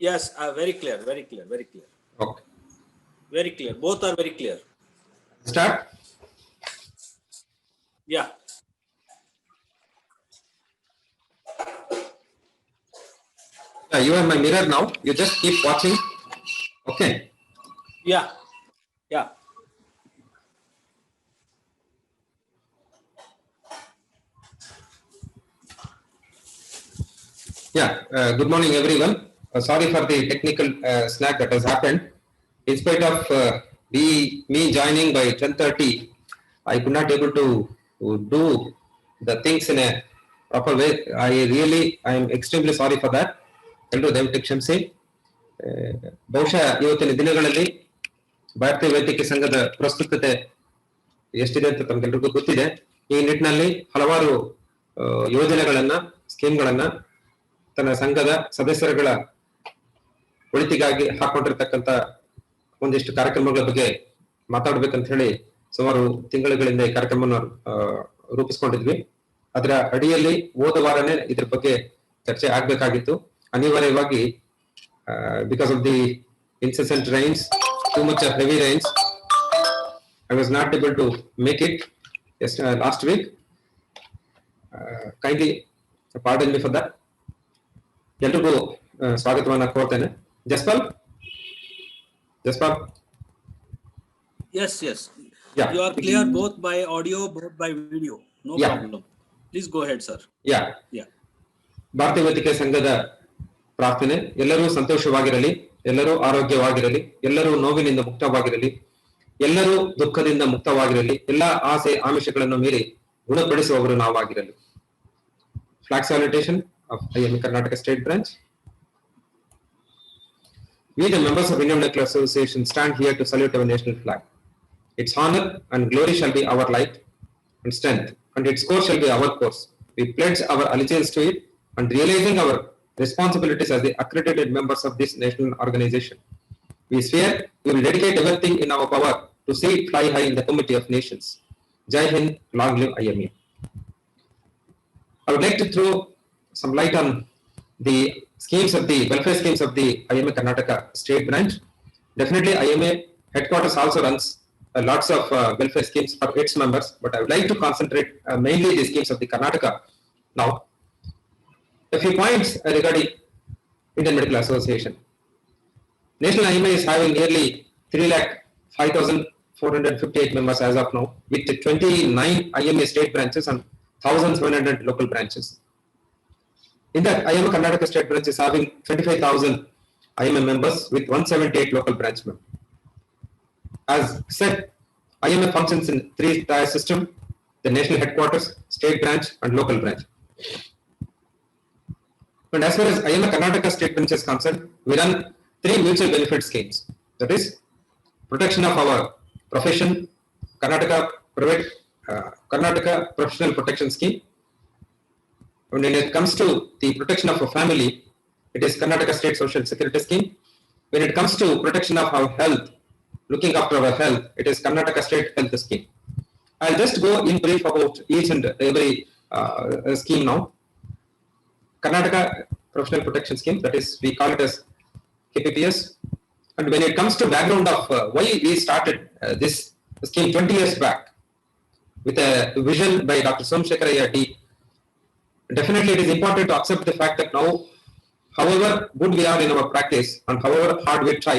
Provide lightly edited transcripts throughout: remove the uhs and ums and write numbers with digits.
Yes, very clear, very clear, very clear. Okay. Very clear. Both are very clear. Start. Yeah. Yeah, you are my mirror now. You just keep watching. Okay. Yeah. Yeah. Yeah. Good morning, everyone. Sorry for the technical snag that has happened. In spite of me joining by 10:30, I could not able to do the things in a proper way. I am extremely sorry for that. ಎಲ್ಲರೂ ದಯವಿಟ್ಟು ಕ್ಷಮಿಸಿ. ಬಹುಶಃ ಇವತ್ತಿನ ದಿನಗಳಲ್ಲಿ ಭಾರತೀಯ ವೈದ್ಯಕೀಯ ಸಂಘದ ಪ್ರಸ್ತುತತೆ ಎಷ್ಟಿದೆ ಅಂತ ತಮಗೆಲ್ಲರಿಗೂ ಗೊತ್ತಿದೆ. ಈ ನಿಟ್ಟಿನಲ್ಲಿ ಹಲವಾರು ಯೋಜನೆಗಳನ್ನ, ಸ್ಕೀಮ್ಗಳನ್ನ ತನ್ನ ಸಂಘದ ಸದಸ್ಯರುಗಳ ಒಳಿತಿಗಾಗಿ ಹಾಕೊಂಡಿರ್ತಕ್ಕಂಥ ಒಂದಿಷ್ಟು ಕಾರ್ಯಕ್ರಮಗಳ ಬಗ್ಗೆ ಮಾತಾಡ್ಬೇಕಂತ ಹೇಳಿ ಸುಮಾರು ತಿಂಗಳುಗಳಿಂದ ಈ ಕಾರ್ಯಕ್ರಮವನ್ನು ರೂಪಿಸ್ಕೊಂಡಿದ್ವಿ. ಅದರ ಅಡಿಯಲ್ಲಿ ಹೋದ ವಾರನೇ ಇದ್ರ ಬಗ್ಗೆ ಚರ್ಚೆ ಆಗ್ಬೇಕಾಗಿತ್ತು. ಅನಿವಾರ್ಯವಾಗಿ because of the incessant rains, too much of heavy rains, I was not able to make it last week. Kindly pardon me for that. ಎಲ್ರಿಗೂ ಸ್ವಾಗತವನ್ನ ಕೋರ್ತೇನೆ. Jaspal. Yes, yes. Yeah. You are clear both by audio, both by video. No problem. Please go ahead, sir. Yeah. Yeah. ಭಾರತೀಯ ವೈದ್ಯಕೀಯ ಸಂಘದ ಪ್ರಾರ್ಥನೆ ಎಲ್ಲರೂ ಸಂತೋಷವಾಗಿರಲಿ, ಎಲ್ಲರೂ ಆರೋಗ್ಯವಾಗಿರಲಿ, ಎಲ್ಲರೂ ನೋವಿನಿಂದ ಮುಕ್ತವಾಗಿರಲಿ, ಎಲ್ಲರೂ ದುಃಖದಿಂದ ಮುಕ್ತವಾಗಿರಲಿ, ಎಲ್ಲಾ ಆಸೆ ಆಮಿಷಗಳನ್ನು ಮೀರಿ ಗುಣಪಡಿಸುವವರು ನಾವಾಗಿರಲಿ. Flag salutation of IMA Karnataka State Branch. We, the members of Indian Medical Association, stand here to salute our national flag. Its honor and glory shall be our light and strength, and its course shall be our course. We pledge our allegiance to it, and realizing our responsibilities as the accredited members of this national organization, we swear we will dedicate everything in our power to see it fly high in the committee of nations. Jai Hind, long live IMA. I would like to throw some light on the schemes of the welfare schemes of the IMA Karnataka State Branch. Definitely, IMA headquarters also runs lots of welfare schemes for its members, but I would like to concentrate mainly the schemes of the Karnataka now. A few points regarding Indian Medical Association. National IMA is having nearly 3,05,458 members as of now, with 29 IMA state branches and 1,700 local branches. In that, IMA Karnataka State Branch is having 25,000 IMA members with 178 local branch members. As said, IMA functions in three-tier system: the national headquarters, state branch, and local branch. And as far as IMA Karnataka State Branch is concerned, we run 3 mutual benefit schemes. That is, protection of our profession, Karnataka Professional Protection Scheme. And when it comes to the protection of a family, it is Karnataka State Social Security Scheme. When it comes to protection of our health, looking after our health, it is Karnataka State Health Scheme. I'll just go in brief about each and every scheme now. Karnataka Professional Protection Scheme, that is, we call it as KPPS. And when it comes to background of why we started this scheme 20 years back, with a vision by Dr. Somshekhara D, definitely it is important to accept the fact that now, however good we are in our practice and however hard we try,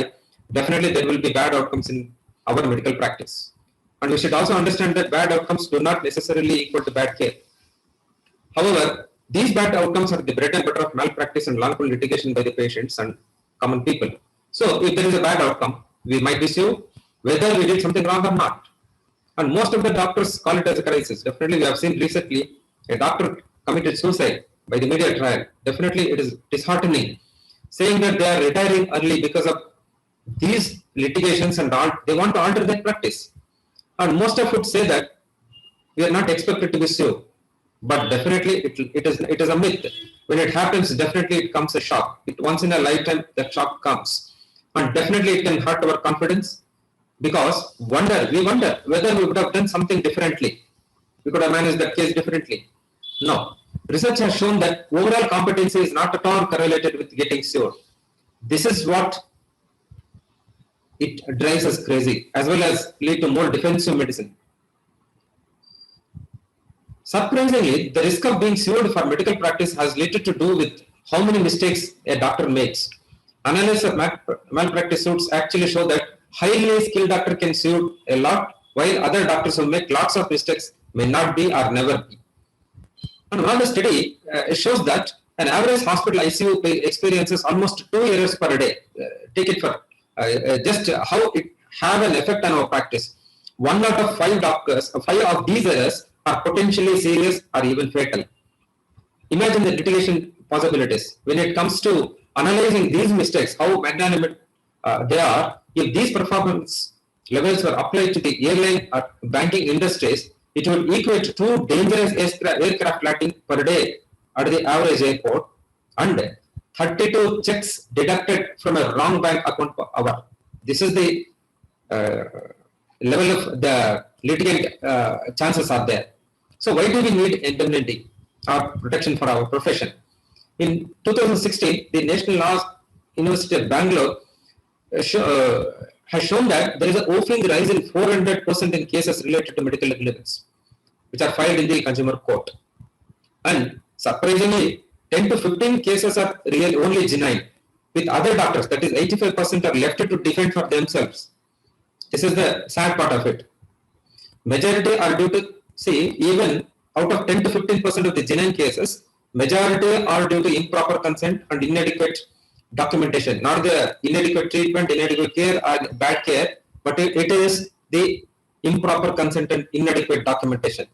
definitely there will be bad outcomes in our medical practice. And we should also understand that bad outcomes do not necessarily equal to bad care. However, these bad outcomes are the bread and butter of malpractice and wrongful litigation by the patients and common people. So, if there is a bad outcome, we might be sued whether we did something wrong or not. And most of the doctors call it as a crisis. Definitely, we have seen recently a doctor committed suicide by the media trial. Definitely, it is disheartening, saying that they are retiring early because of these litigations and they want to alter their practice. And most of would say that we are not expected to be sued. But definitely, it is a myth. When it happens, definitely it comes a shock. Once in a lifetime, that shock comes. And definitely it can hurt our confidence, because we wonder whether we would have done something differently. We could have managed that case differently. No. Research has shown that overall competency is not at all correlated with getting sued. This is what it drives us crazy, as well as lead to more defensive medicine. Surprisingly, the risk of being sued for medical practice has little to do with how many mistakes a doctor makes. Analysis of malpractice suits actually show that highly skilled doctor can sue a lot, while other doctors who make lots of mistakes may not be or never be. And one of the study shows that an average hospital ICU experiences almost 2 errors per day. Take it for just how it have an effect on our practice. 1 out of 5 doctors, 5 of these errors are potentially serious or even fatal. Imagine the litigation possibilities. When it comes to analyzing these mistakes, how magnanimous they are, if these performance levels were applied to the airline or banking industries, it would equate 2 dangerous aircraft landing per day at the average airport and 32 checks deducted from a wrong bank account per hour. This is the level of the litigant chances are there. So why do we need indemnity or protection for our profession? In 2016, the National Law University of Bangalore has shown that there is a whopping rise in 400% in cases related to medical negligence, which are filed in the consumer court. And surprisingly, 10 to 15 cases are only genuine, with other doctors, that is 85% are left to defend for themselves. This is the sad part of it. Majority are due to, see, even out of 10 to 15% of the genuine cases, majority are due to improper consent and inadequate documentation, not the inadequate treatment, inadequate care, or bad care, but it is the improper consent and inadequate documentation.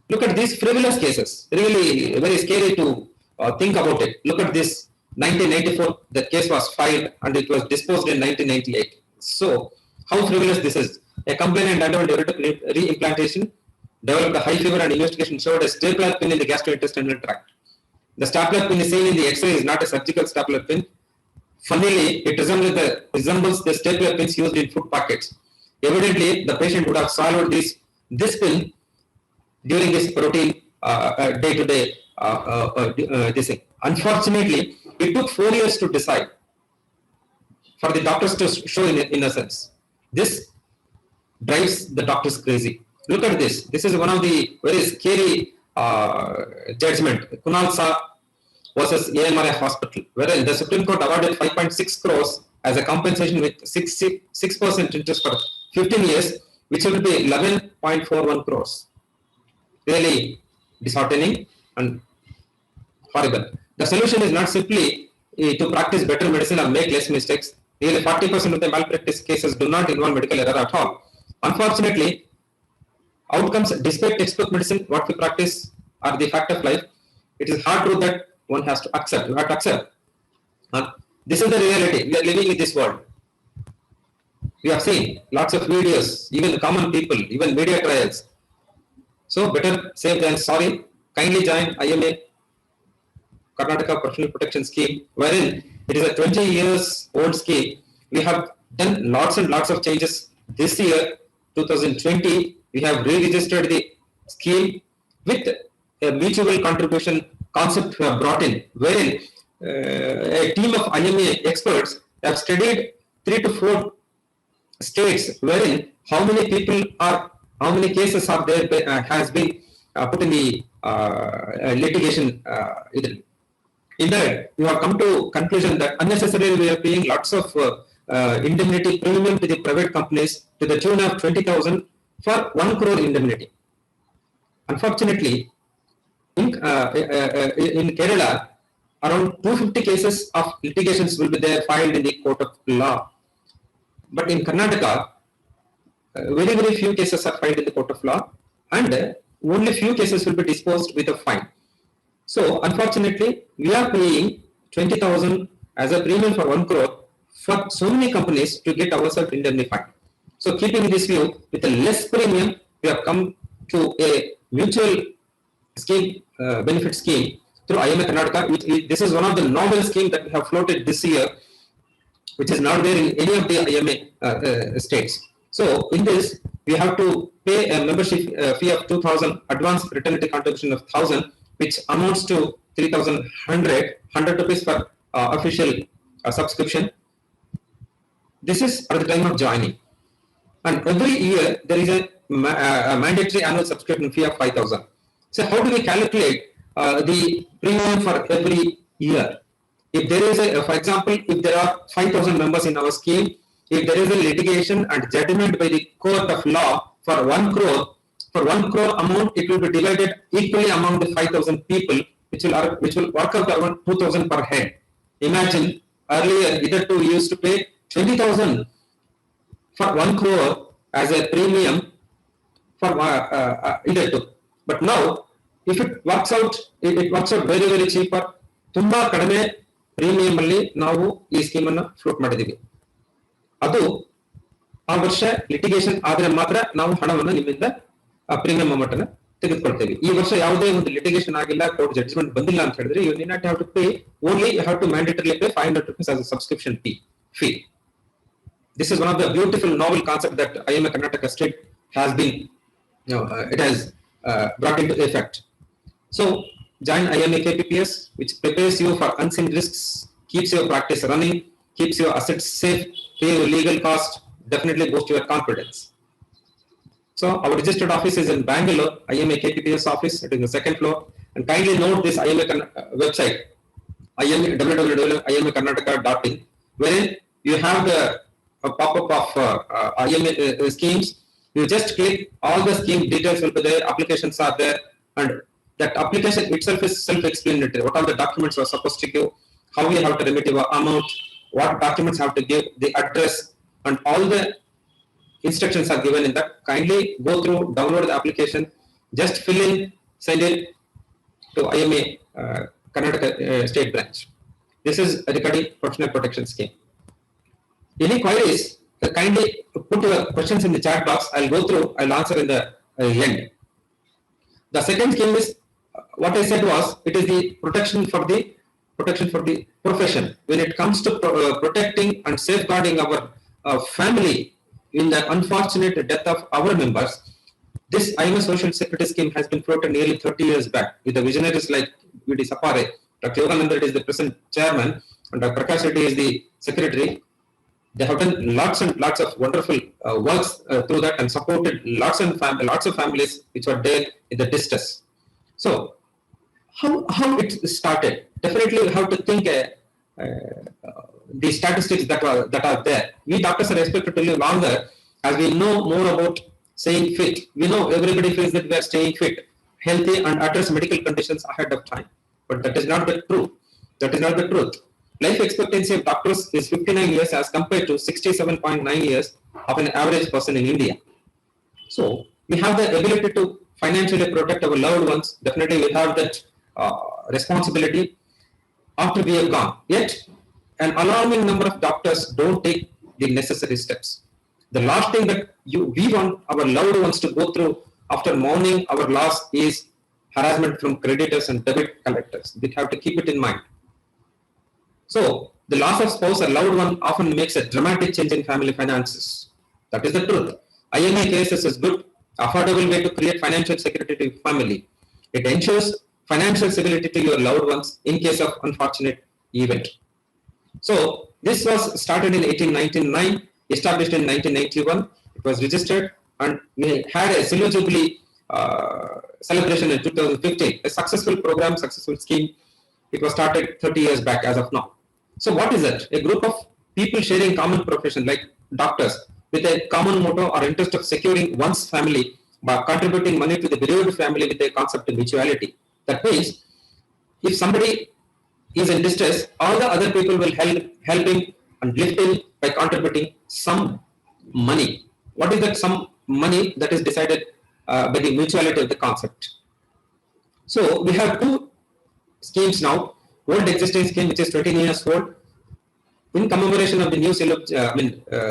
Look at these frivolous cases, really very scary to think about it. Look at this 1994, the case was filed and it was disposed in 1998. So, how frivolous this is. A complainant underwent re-implantation, developed a high fever, and investigation showed a stapler pin in the gastrointestinal tract. The stapler pin is seen in the X-ray is not a surgical stapler pin. Funnily, it resembles the stapler pins used in food packets. Evidently, the patient would have swallowed this pin during his routine day-to-day this thing. Unfortunately, it took 4 years to decide for the doctors to show innocence. This drives the doctors crazy. Look at this. This is one of the very scary judgment. Kunal Shah versus AMRI Hospital, wherein the Supreme Court awarded 5.6 crores as a compensation with 6% interest for 15 years, which will be 11.41 crores. Really disheartening and horrible. The solution is not simply to practice better medicine or make less mistakes. Nearly 40% of the malpractice cases do not involve medical error at all. Unfortunately, outcomes despite textbook medicine, what we practice, are the fact of life. It is hard truth that one has to accept. You have to accept. This is the reality. We are living in this world. We have seen lots of videos, even common people, even media trials. So better safe than sorry. Kindly join IMA Karnataka Professional Protection Scheme, wherein it is a 20 years old scheme. We have done lots and lots of changes this year, 2020. We have re-registered the scheme with a mutual contribution concept we have brought in, wherein a team of IMA experts have studied 3 to 4 states, wherein how many cases are there has been put in the litigation. In that, we have come to conclusion that unnecessarily we are paying lots of indemnity premium to the private companies to the tune of 20,000 for 1 crore indemnity. Unfortunately, in Kerala, around 250 cases of litigations will be there filed in the court of law. But in Karnataka, very, very few cases are filed in the court of law, and only few cases will be disposed with a fine. So, unfortunately, we are paying 20,000 as a premium for 1 crore for so many companies to get ourselves indemnified. So, keeping this view, with a less premium, we have come to a mutual scheme, benefit scheme through IMA Karnataka. This is one of the novel schemes that we have floated this year, which is not there in any of the IMA states. So, in this, we have to pay a membership fee of 2,000, advance fraternity contribution of 1,000, which amounts to 3,100 rupees for official a subscription. This is at the time of joining. And every year there is a mandatory annual subscription fee of 5,000. So how do we calculate the premium for every year? If there is a, for example, if there are 5,000 members in our scheme, if there is a litigation and judgment by the court of law for 1 crore, for 1 crore amount, it will be divided equally among the 5,000 people, which will work out around 2,000 per head. Imagine earlier, either two used to pay 20,000 for 1 crore as a premium for either two. But now, if it works out very, very cheaper. ತುಂಬಾ ಕಡಿಮೆ premium ಅಲ್ಲಿ ನಾವು ಈ scheme ಅನ್ನು float ಮಾಡಿದೀವಿ. ಅದು ಆ ವರ್ಷ ಲಿಟಿಗೇಷನ್ ಆದ್ರೆ ಮಾತ್ರ ನಾವು ಹಣವನ್ನು ನಿಮ್ಮಿಂದ ಪ್ರೀಮಿಯಂ ಅಮೌಂಟ್ ಅನ್ನು ತೆಗೆದುಕೊಳ್ತೇವೆ. ಈ ವರ್ಷ ಯಾವುದೇ ಒಂದು ಲಿಟಿಗೇಷನ್ ಆಗಿಲ್ಲ, ಕೋರ್ಟ್ ಜಡ್ಜ್ಮೆಂಟ್ ಬಂದಿಲ್ಲ ಅಂತ ಹೇಳಿದ್ರೆ you need not have to pay, only you have to mandatorily pay 500 rupees as a subscription fee. This is one of the beautiful novel concept that IMA Karnataka State has been, it has brought into effect. So join IMA KPPS, which prepares you for unseen risks, keeps your practice running, keeps your assets safe, pay your legal cost, definitely boost your confidence. So our registered office is in Bangalore, IMA KPPS office, it is in the 2nd floor. And kindly note this IMA website, www.imakarnataka.in, wherein you have the pop-up of IMA schemes. You just click, all the scheme details will be there, applications are there, and that application itself is self-explanatory. What are the documents you are supposed to give, how you have to remit your amount, what documents have to give, the address, and all the instructions are given in that. Kindly go through, download the application, just fill in, send it to IMA Karnataka State Branch. This is regarding professional protection scheme. Any queries, kindly put your questions in the chat box. I'll go through, I'll answer in the end. The second scheme is, what I said was, it is the protection for the profession. When it comes to protecting and safeguarding our family in the unfortunate death of our members, this IMA Social Security Scheme has been floated nearly 30 years back with the visionaries like V.D. Sapare, Dr. Yogananda Reddy is the present chairman, and Dr. Prakash Reddy is the secretary. They have done lots and lots of wonderful works through that and supported lots of families which were there in the distress. So, how it started? Definitely, we have to think the statistics that are there. We doctors are expected to live longer as we know more about staying fit. We know everybody feels that we are staying fit, healthy, and address medical conditions ahead of time. But that is not the truth. That is not the truth. Life expectancy of doctors is 59 years as compared to 67.9 years of an average person in India. So we have the ability to financially protect our loved ones. Definitely we have that responsibility after we have gone. Yet an alarming number of doctors don't take the necessary steps. The last thing that we want our loved ones to go through after mourning our loss is harassment from creditors and debit collectors. We have to keep it in mind. So, the loss of spouse or loved one often makes a dramatic change in family finances. That is the truth. IMA cases is good, affordable way to create financial security to family. It ensures financial stability to your loved ones in case of unfortunate event. So, this was started in 1899, established in 1991. It was registered, and we had a Silver Jubilee celebration in 2015. A successful program, successful scheme. It was started 30 years back as of now. So what is it? A group of people sharing common profession like doctors with a common motto or interest of securing one's family by contributing money to the bereaved family with a concept of mutuality. That means if somebody is in distress, all the other people will help him and lift him by contributing some money. What is that some money? That is decided by the mutuality of the concept. So we have two schemes now. Old existing scheme, which is 20 years old. In commemoration of the new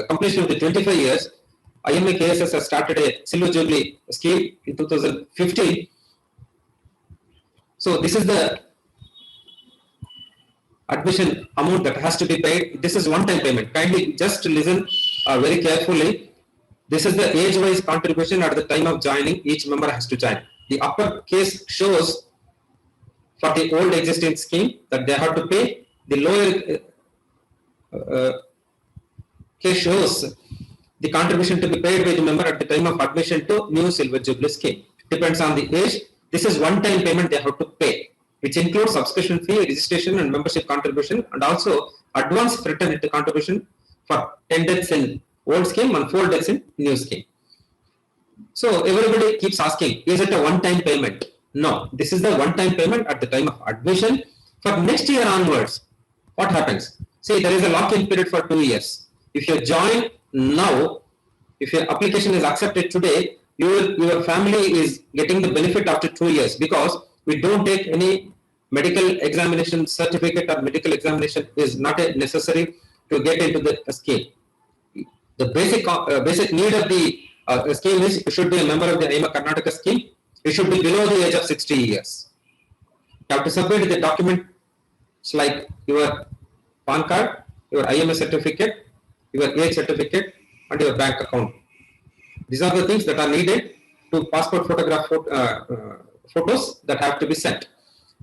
completion of the 25 years, IMA KSS has started a Silver Jubilee scheme in 2015. So this is the admission amount that has to be paid. This is one-time payment. Kindly just listen very carefully. This is the age-wise contribution at the time of joining. Each member has to join. The upper case shows for the old existing scheme that they have to pay. The lower case shows the contribution to be paid by the member at the time of admission to new Silver Jubilee scheme. Depends on the age. This is one-time payment they have to pay, which includes subscription fee, registration and membership contribution, and also advance fraternity contribution for 10 deaths in old scheme and 4 deaths in new scheme. So everybody keeps asking, is it a one-time payment? No, this is the one-time payment at the time of admission. For next year onwards, what happens? See, there is a lock-in period for 2 years. If you join now, if your application is accepted today, your family is getting the benefit after 2 years, because we don't take any medical examination certificate, or medical examination is not necessary to get into the scheme. The basic need of the scheme is you should be a member of the IMA Karnataka scheme. You should be below the age of 60 years. You have to submit the documents like your PAN card, your IMA certificate, your age certificate, and your bank account. These are the things that are needed to passport photograph photos that have to be sent.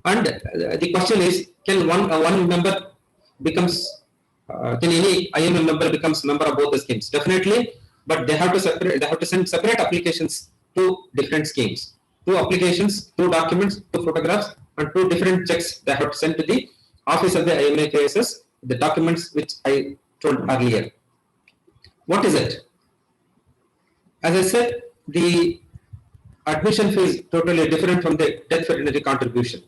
And the question is, can one member becomes can any IMA member becomes member of both the schemes? Definitely, but they have to separate. They have to send separate applications to different schemes. 2 applications, 2 documents, 2 photographs, and 2 different checks they have to send to the office of the IMA KSS. The documents which I told earlier. What is it? As I said, the admission fee is totally different from the death fraternity contribution.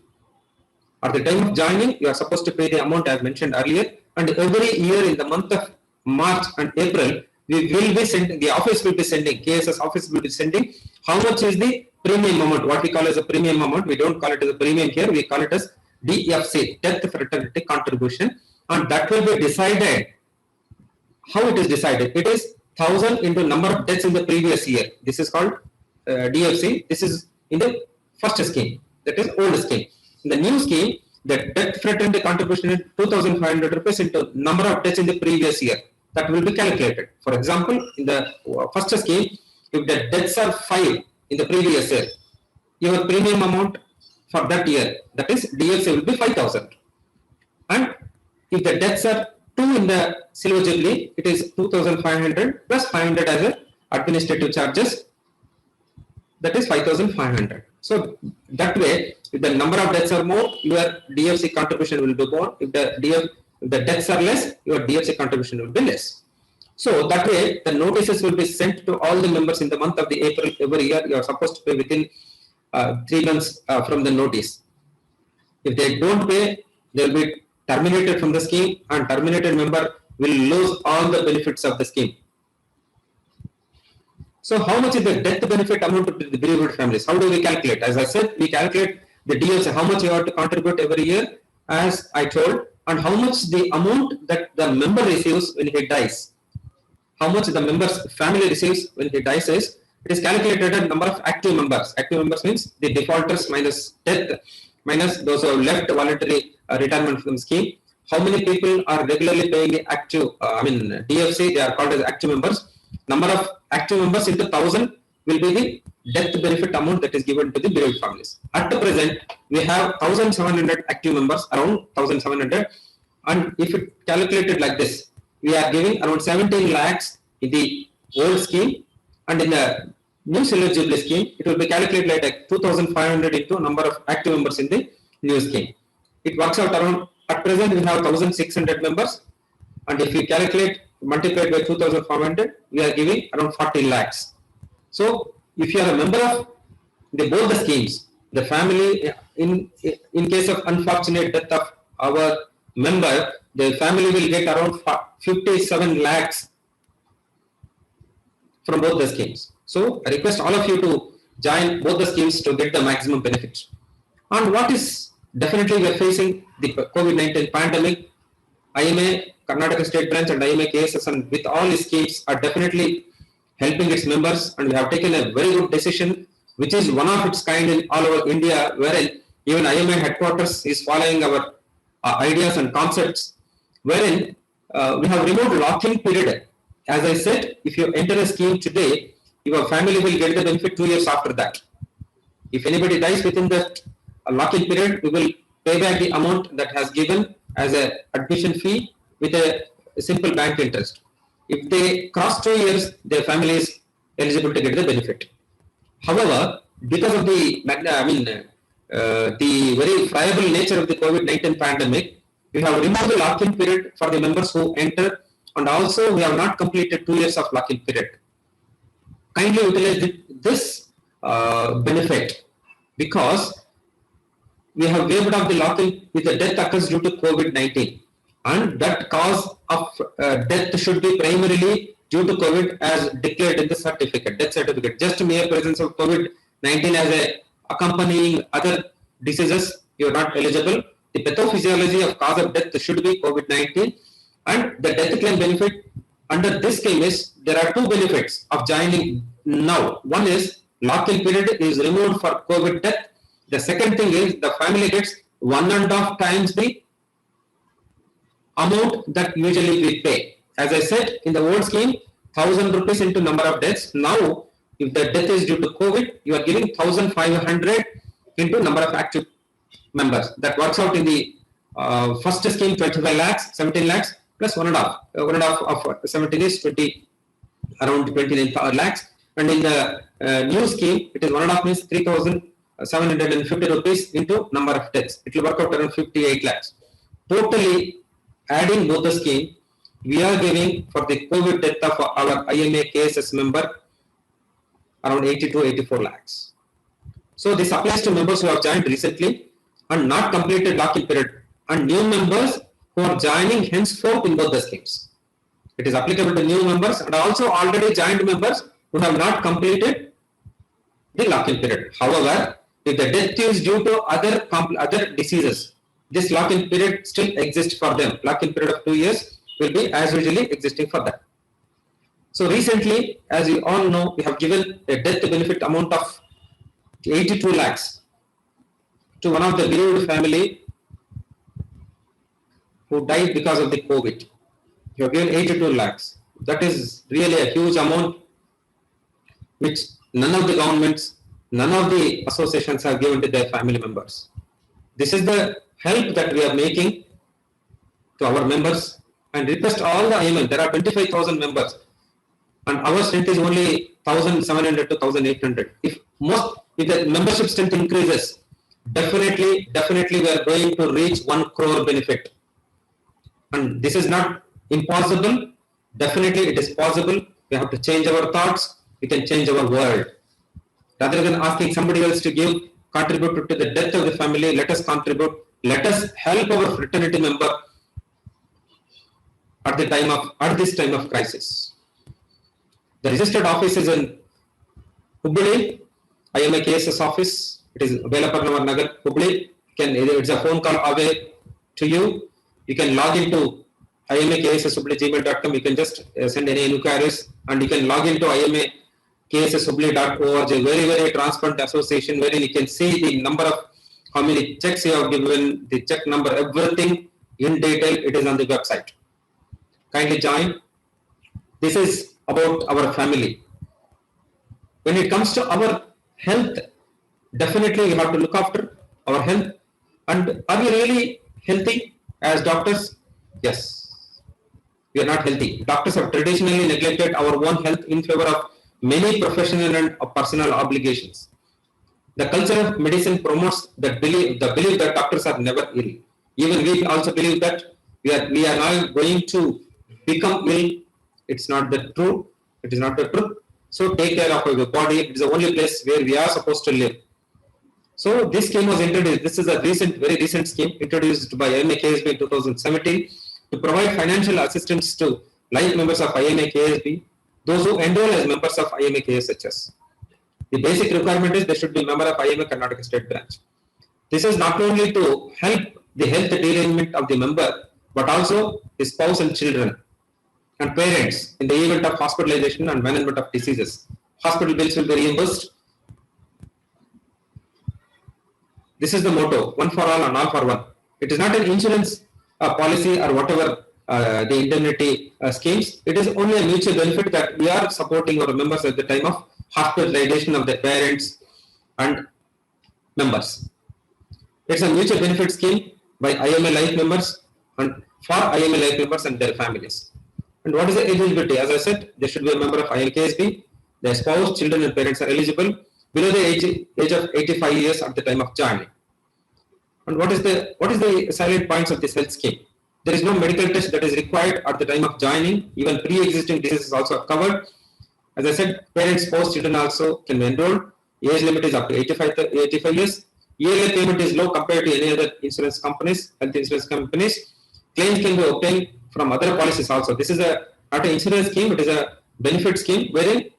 At the time of joining, you are supposed to pay the amount as mentioned earlier, and every year in the month of March and April, we will be sending, the office will be sending, KSS office will be sending how much is the premium amount, what we call as a premium amount. We don't call it as a premium here, we call it as DFC, death fraternity contribution, and that will be decided. How it is decided? It is 1000 into number of deaths in the previous year. This is called DFC. This is in the first scheme, that is old scheme. In the new scheme, the death fraternity contribution is 2,500 rupees into number of deaths in the previous year. That will be calculated. For example, in the first scheme, if the deaths are 5 in the previous year, your premium amount for that year, that is DFC, will be 5,000. And if the deaths are 2 in the Silver Jubilee, it is 2,500 plus 500 as a administrative charges, that is 5,500. So that way, if the number of deaths are more, your DFC contribution will be more. If the deaths are less, your DFC contribution will be less. So that way, the notices will be sent to all the members in the month of the April every year. You are supposed to pay within 3 months from the notice. If they don't pay, they will be terminated from the scheme, and terminated member will lose all the benefits of the scheme. So how much is the death benefit amount to the bereaved families? How do we calculate? As I said, we calculate the DFC, how much you have to contribute every year, as I told, and how much the amount that the member receives when he dies. How much the member's family receives when he dies is, it is calculated at number of active members. Active members means the defaulters minus death, minus those who have left voluntary retirement from the scheme. How many people are regularly paying the active, DFC, they are called as active members. Number of active members into 1,000 will be the death benefit amount that is given to the bereaved families. At the present, we have 1,700 active members, around 1,700, and if it calculated like this, we are giving around 17 lakhs in the old scheme, and in the new Silver Jubilee scheme, it will be calculated like 2,500 into number of active members in the new scheme. It works out around, at present we have 1,600 members, and if we calculate multiplied by 2,500, we are giving around 40 lakhs. So if you are a member of both the schemes, the family, in case of unfortunate death of our member, the family will get around 57 lakhs from both the schemes. So I request all of you to join both the schemes to get the maximum benefits. And what is definitely we are facing the COVID-19 pandemic. IMA Karnataka State Branch and IMA KSS, and with all its schemes, are definitely helping its members, and we have taken a very good decision, which is one of its kind in all over India, wherein even IMA headquarters is following our ideas and concepts, wherein we have removed lock-in period. As I said, if you enter a scheme today, your family will get the benefit 2 years after that. If anybody dies within that lock-in period, we will pay back the amount that has given as a admission fee with a a simple bank interest. If they cross 2 years, their family is eligible to get the benefit. However, because of the the very friable nature of the COVID-19 pandemic, we have removed the lock-in period for the members who enter, and also we have not completed 2 years of lock-in period. Kindly utilize this benefit, because we have waived off the lock-in if the death occurs due to COVID-19, and that cause of death should be primarily due to COVID as declared in the certificate, death certificate. Just mere presence of COVID-19 as a accompanying other diseases, you are not eligible. The pathophysiology of cause of death should be COVID-19, and the death claim benefit under this scheme is, there are two benefits of joining now. One is lock-in period is removed for COVID death. The second thing is the family gets 1.5 times the amount that usually we pay. As I said, in the old scheme, 1,000 rupees into number of deaths. Now, if the death is due to COVID, you are giving 1,500 into number of active members. That works out in the first scheme 25 lakhs, 17 lakhs plus 1.5. 1.5 of 17 is 20, around 29 lakhs. And in the new scheme, it is 1.5 means 3,750 rupees into number of deaths. It will work out around 58 lakhs. Totally adding both the scheme, we are giving for the COVID death of our IMA KSS member around 80 to 84 lakhs. So this applies to members who have joined recently and not completed lock-in period, and new members who are joining henceforth in both the schemes. It is applicable to new members and also already joined members who have not completed the lock-in period. However, if the death is due to other diseases, this lock-in period still exists for them. Lock-in period of 2 years will be as usually existing for them. So recently, as you all know, we have given a death benefit amount of 82 lakhs to one of the bereaved family who died because of the COVID. You have given 82 lakhs. That is really a huge amount which none of the governments, none of the associations have given to their family members. This is the help that we are making to our members, and request all the IMM. There are 25,000 members, and our strength is only 1,700 to 1,800. If the membership strength increases, definitely we are going to reach 1 crore benefit. And this is not impossible. Definitely it is possible. We have to change our thoughts. We can change our world. Rather than asking somebody else to contribute to the death of the family, let us contribute. Let us help our fraternity member at this time of crisis. The registered office is in Hubli, IMA KSS office. It is Belapur Nagar, Hubli. It's a phone call away to you. You can log into imakssubli@gmail.com. You can just send any inquiries, and you can log into imakssubli.org. Very transparent association, wherein you can see the number of how many checks you have given, the check number, everything in detail. It is on the website. Kindly join. This is about our family. When it comes to our health, definitely we have to look after our health. And are we really healthy as doctors? Yes, we are not healthy. Doctors have traditionally neglected our own health in favor of many professional and personal obligations. The culture of medicine promotes the belief that doctors are never ill. Even we also believe that we are now going to become ill. It's not the truth. It is not the truth. So take care of your body. It is the only place where we are supposed to live. So this scheme was introduced. This is a very recent scheme introduced by IMA KSB in 2017 to provide financial assistance to life members of IMA KSB, those who enroll as members of IMA KSHS. The basic requirement is they should be member of IMA Karnataka State Branch. This is not only to help the health derangement of the member, but also the spouse and children and parents in the event of hospitalization and management of diseases. Hospital bills will be reimbursed. This is the motto: one for all and all for one. It is not an insurance policy or whatever the indemnity schemes. It is only a mutual benefit that we are supporting our members at the time of hospitalization of their parents and members. It's a mutual benefit scheme by IMA life members, and for IMA life members and their families. And what is the eligibility? As I said, they should be a member of IMKSB. Their spouse, children, and parents are eligible below the age of 85 years at the time of joining. And what is the salient points of this health scheme? There is no medical test that is required at the time of joining. Even pre-existing diseases also are covered. As I said, parents, spouse, children also can be enrolled. Age limit is up to 85 years. Yearly payment is low compared to any other insurance companies, health insurance companies. Claims can be obtained from other policies also. This is not an insurance scheme, it is a benefit scheme wherein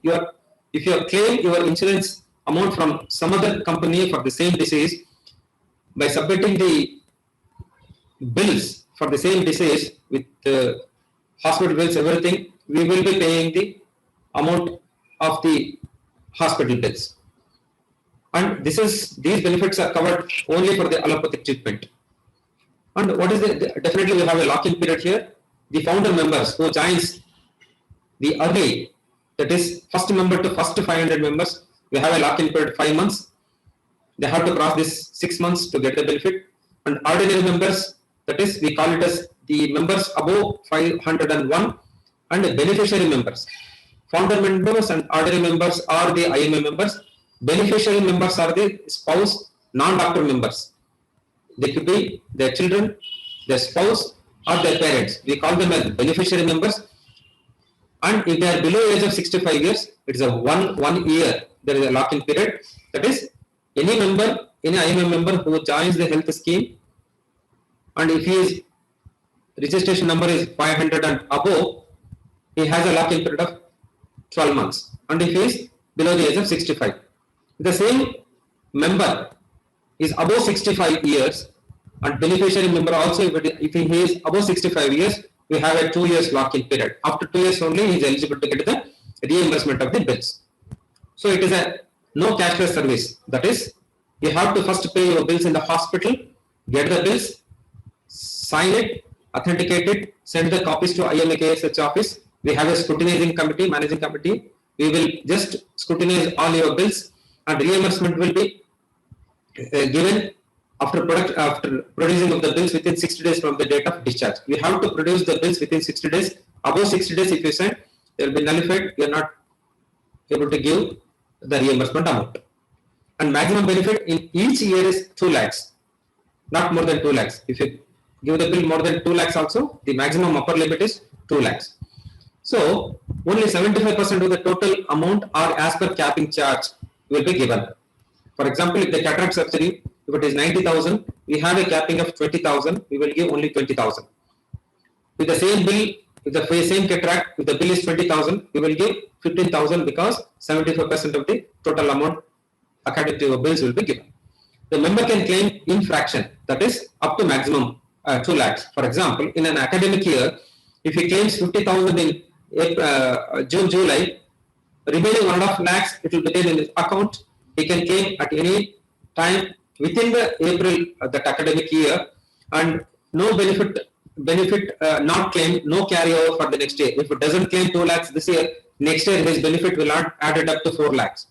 if you claim your insurance amount from some other company for the same disease, by submitting the bills for the same disease with hospital bills, everything, we will be paying the amount of the hospital bills. And these benefits are covered only for the allopathic treatment. And what is definitely we have a lock-in period here. The founder members who joins the early, that is first member to first 500 members, we have a lock-in period 5 months. They have to cross this 6 months to get the benefit. And ordinary members, that is we call it as the members above 501, and the beneficiary members. Founder members and ordinary members are the IMA members. Beneficiary members are the spouse, non-doctor members. They could be their children, their spouse, or their parents. We call them as beneficiary members. And if they are below age of 65 years, it is a one year. There is a lock-in period. That is, any IMA member who joins the health scheme, and if his registration number is 500 and above, he has a lock-in period of 12 months. And if he is below the age of 65, the same member is above 65 years, and beneficiary member also, if he is above 65 years, we have a 2 years lock-in period. After 2 years only, he is eligible to get the reimbursement of the bills. So it is a no cashless service. That is, you have to first pay your bills in the hospital, get the bills, sign it, authenticate it, send the copies to IMKSH office. We have a scrutinizing committee, managing committee. We will just scrutinize all your bills, and reimbursement will be given after producing of the bills within 60 days from the date of discharge. We have to produce the bills within 60 days. Above 60 days, if you send, they will be nullified. You are not able to give the reimbursement amount. And maximum benefit in each year is 2 lakhs, not more than 2 lakhs. If you give the bill more than 2 lakhs also, the maximum upper limit is 2 lakhs. So only 75% of the total amount or as per capping charge will be given. For example, if the cataract surgery, if it is 90,000, we have a capping of 20,000, we will give only 20,000. With the same bill, with the same cataract, if the bill is 20,000, we will give 15,000 because 75% of the total amount according to your bills will be given. The member can claim in fraction, that is up to maximum 2 lakhs. For example, in an academic year, if he claims 50,000 in June, July, remaining 1.5 lakhs, it will be taken in his account. He can claim at any time within the April that academic year, and no benefit not claimed, no carryover for the next year. If it doesn't claim 2 lakhs this year, next year his benefit will not added up to 4 lakhs.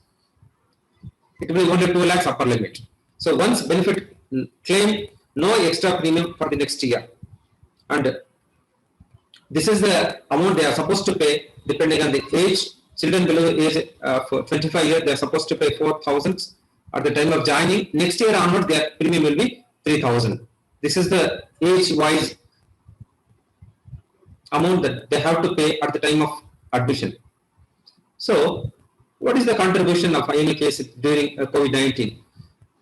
It will be only 2 lakhs upper limit. So once benefit claimed, no extra premium for the next year. And this is the amount they are supposed to pay depending on the age. Children below the age for 25 years, they are supposed to pay 4,000 at the time of joining. Next year onward, their premium will be 3,000. This is the age-wise amount that they have to pay at the time of admission. So, what is the contribution of IMKSH during COVID-19?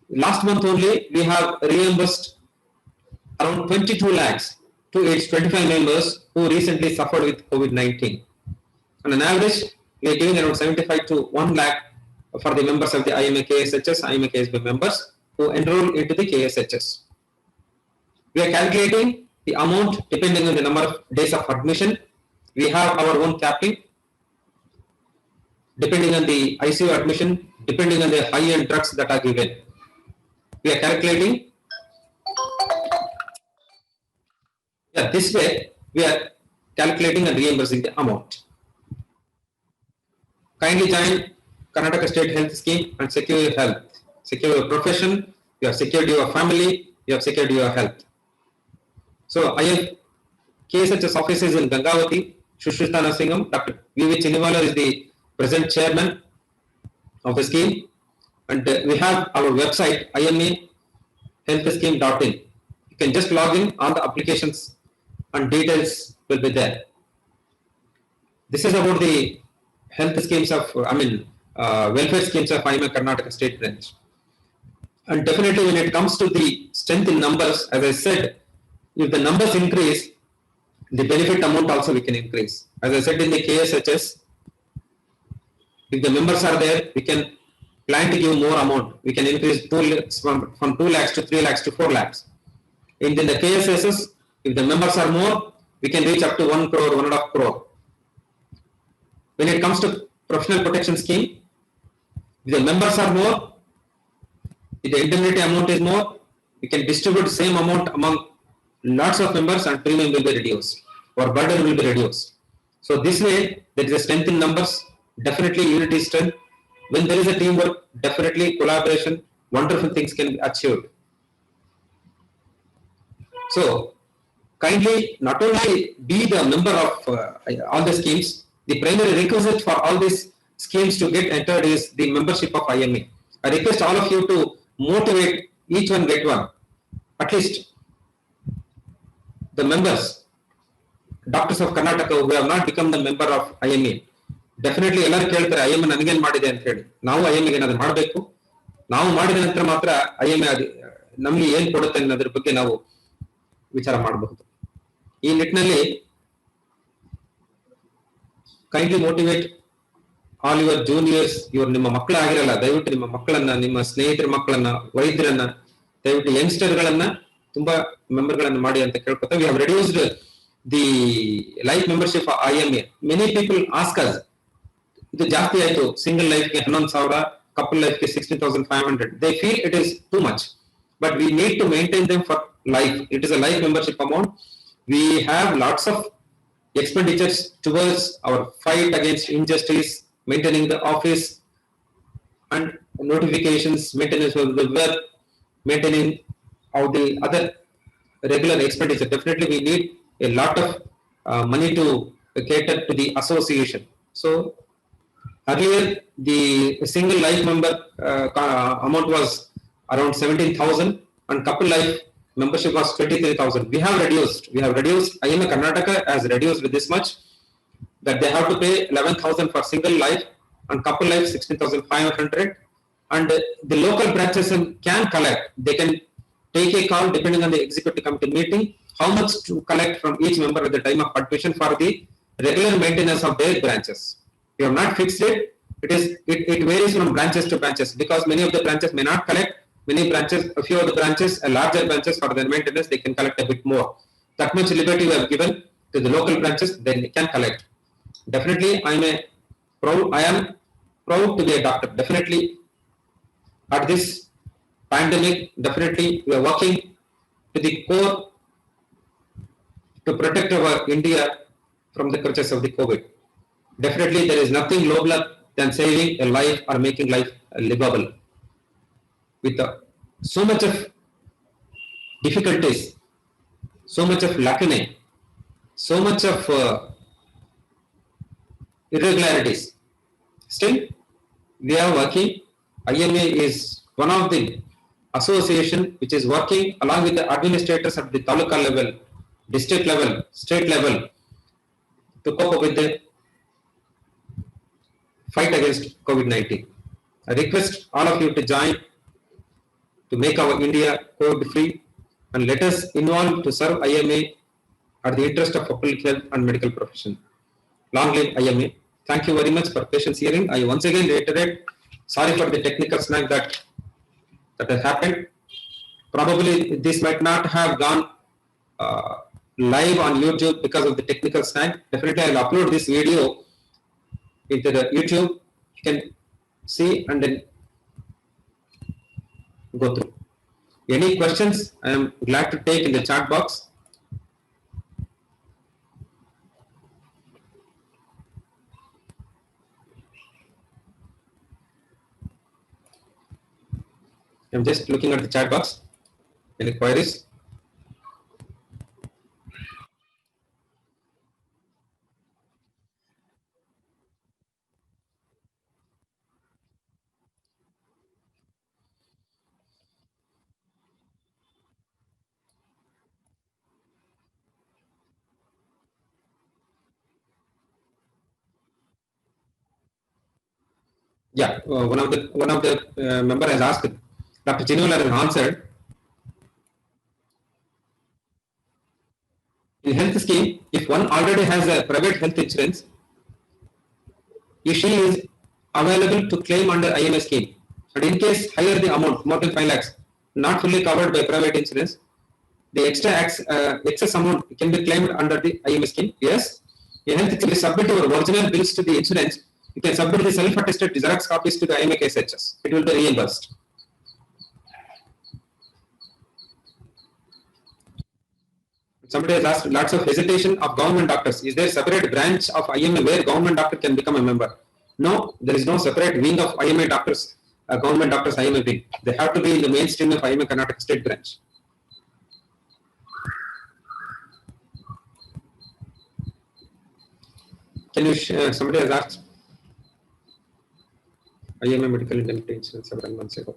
Last month only, we have reimbursed around 22 lakhs to age 25 members who recently suffered with COVID-19. On an average, we are giving around 75 to 1 lakh for the members of the IMKSHs, IMKSB members who enroll into the KSHs. We are calculating the amount depending on the number of days of admission. We have our own capping depending on the ICU admission, depending on the high-end drugs that are given. We are calculating. This way, we are calculating and reimbursing the amount. Kindly join Karnataka State Health Scheme and secure your health. Secure your profession, you have secured your family, you have secured your health. So I have KSHS offices in Gangavati, Shushmita Narsingam, Dr. V.V. Chinivalar is the present chairman of the scheme, and we have our website imahealthscheme.in. You can just log in, all the applications and details will be there. This is about the health schemes of, welfare schemes of IMA Karnataka State Branch. And definitely when it comes to the strength in numbers, as I said, if the numbers increase, the benefit amount also we can increase. As I said in the KSHS, if the members are there, we can plan to give more amount. We can increase from 2 lakhs to 3 lakhs to 4 lakhs. In the KSSS, if the members are more, we can reach up to 1 crore, 1.5 crore. When it comes to professional protection scheme, if the members are more, if the indemnity amount is more, we can distribute the same amount among lots of members and premium will be reduced or burden will be reduced. So this way, there is a strength in numbers, definitely unity is strength. When there is a teamwork, definitely collaboration, wonderful things can be achieved. So kindly not only be the member of all the schemes, the primary requisite for all these schemes to get entered is the membership of IMA. I request all of you to motivate each one get one. At least the members, doctors of Karnataka who have not become the member of IMA, definitely ಎಲ್ಲರೂ ಕೇಳ್ತಾರೆ IMA ನನಗೇನು ಮಾಡಿದೆ ಅಂತ ಹೇಳಿ. ನಾವು IMA ಏನಾದ್ರು ಮಾಡಬೇಕು, ನಾವು ಮಾಡಿದ ನಂತರ ಮಾತ್ರ IMA ನಮ್ಗೆ ಏನ್ ಕೊಡುತ್ತೆ ಅನ್ನೋದ್ರ ಬಗ್ಗೆ ನಾವು ವಿಚಾರ ಮಾಡಬಹುದು. ಈ ನಿಟ್ಟಿನಲ್ಲಿ kindly motivate all your juniors, ಇವರು ನಿಮ್ಮ ಮಕ್ಕಳಾಗಿರಲ್ಲ, ದಯವಿಟ್ಟು ನಿಮ್ಮ ಮಕ್ಕಳನ್ನ, ನಿಮ್ಮ ಸ್ನೇಹಿತರ ಮಕ್ಕಳನ್ನ, ವೈದ್ಯರನ್ನ, ದಯವಿಟ್ಟು ಯಂಗ್ಸ್ಟರ್ಗಳನ್ನ ತುಂಬಾ ಮೆಂಬರ್ಗಳನ್ನ ಮಾಡಿ ಅಂತ ಕೇಳ್ಕೊತಾ. We have reduced the life membership IMA. Many people ask us, ಇದು ಜಾಸ್ತಿ ಆಯ್ತು, ಸಿಂಗಲ್ ಲೈಫ್ಗೆ 11,000, ಕಪಲ್ ಲೈಫ್ಗೆ 16,500. They feel it is too much, but we need to maintain them for life. It is a life membership amount. We have lots of expenditures towards our fight against injustice, maintaining the office and notifications, maintenance of the web, maintaining all the other regular expenditure. Definitely we need a lot of money to cater to the association. So earlier the single life member amount was around 17,000 and couple life membership was 23,000. We have reduced. IMA Karnataka has reduced this much, that they have to pay 11,000 for single life and couple life 16,500. And the local branches can collect. They can take a call depending on the executive committee meeting, how much to collect from each member at the time of admission for the regular maintenance of their branches. We have not fixed it. It varies from branches to branches, because many of the branches may not collect. Many branches, a few of the branches, larger branches for their maintenance, they can collect a bit more. That much liberty we have given to the local branches, then they can collect. Definitely, I am proud to be a doctor. Definitely, at this pandemic, definitely we are working to the core to protect our India from the clutches of the COVID. Definitely, there is nothing nobler than saving a life or making life livable. With so much of difficulties, so much of lacunae, so much of irregularities, still we are working. IMA is one of the association which is working along with the administrators at the taluka level, district level, state level to cope up with the fight against COVID-19. I request all of you to join to make our India COVID free, and let us involve to serve IMA at the interest of public health and medical profession. Long live IMA. Thank you very much for patience hearing. I once again reiterate, sorry for the technical snag that has happened. Probably this might not have gone live on YouTube because of the technical snag. Definitely I will upload this video into the YouTube. You can see and then go through. Any questions? I am glad to take in the chat box. I'm just looking at the chat box. Any queries? Yeah, one of the member has asked. Dr. Chinivala has answered. In health scheme, if one already has a private health insurance, she is available to claim under IMA scheme. And in case higher the amount, more than 5 lakhs, not fully covered by private insurance, the extra excess amount can be claimed under the IMA scheme. Yes, in health, if you submit your original bills to the insurance, you can submit the self-attested Xerox copies to the IMA KSHS. It will be reimbursed. Somebody has asked lots of hesitation of government doctors. Is there a separate branch of IMA where government doctor can become a member? No, there is no separate wing of IMA doctors, government doctors IMA wing. They have to be in the mainstream of IMA Karnataka state branch. Can you somebody has asked IMA medical indemnity insurance several months ago.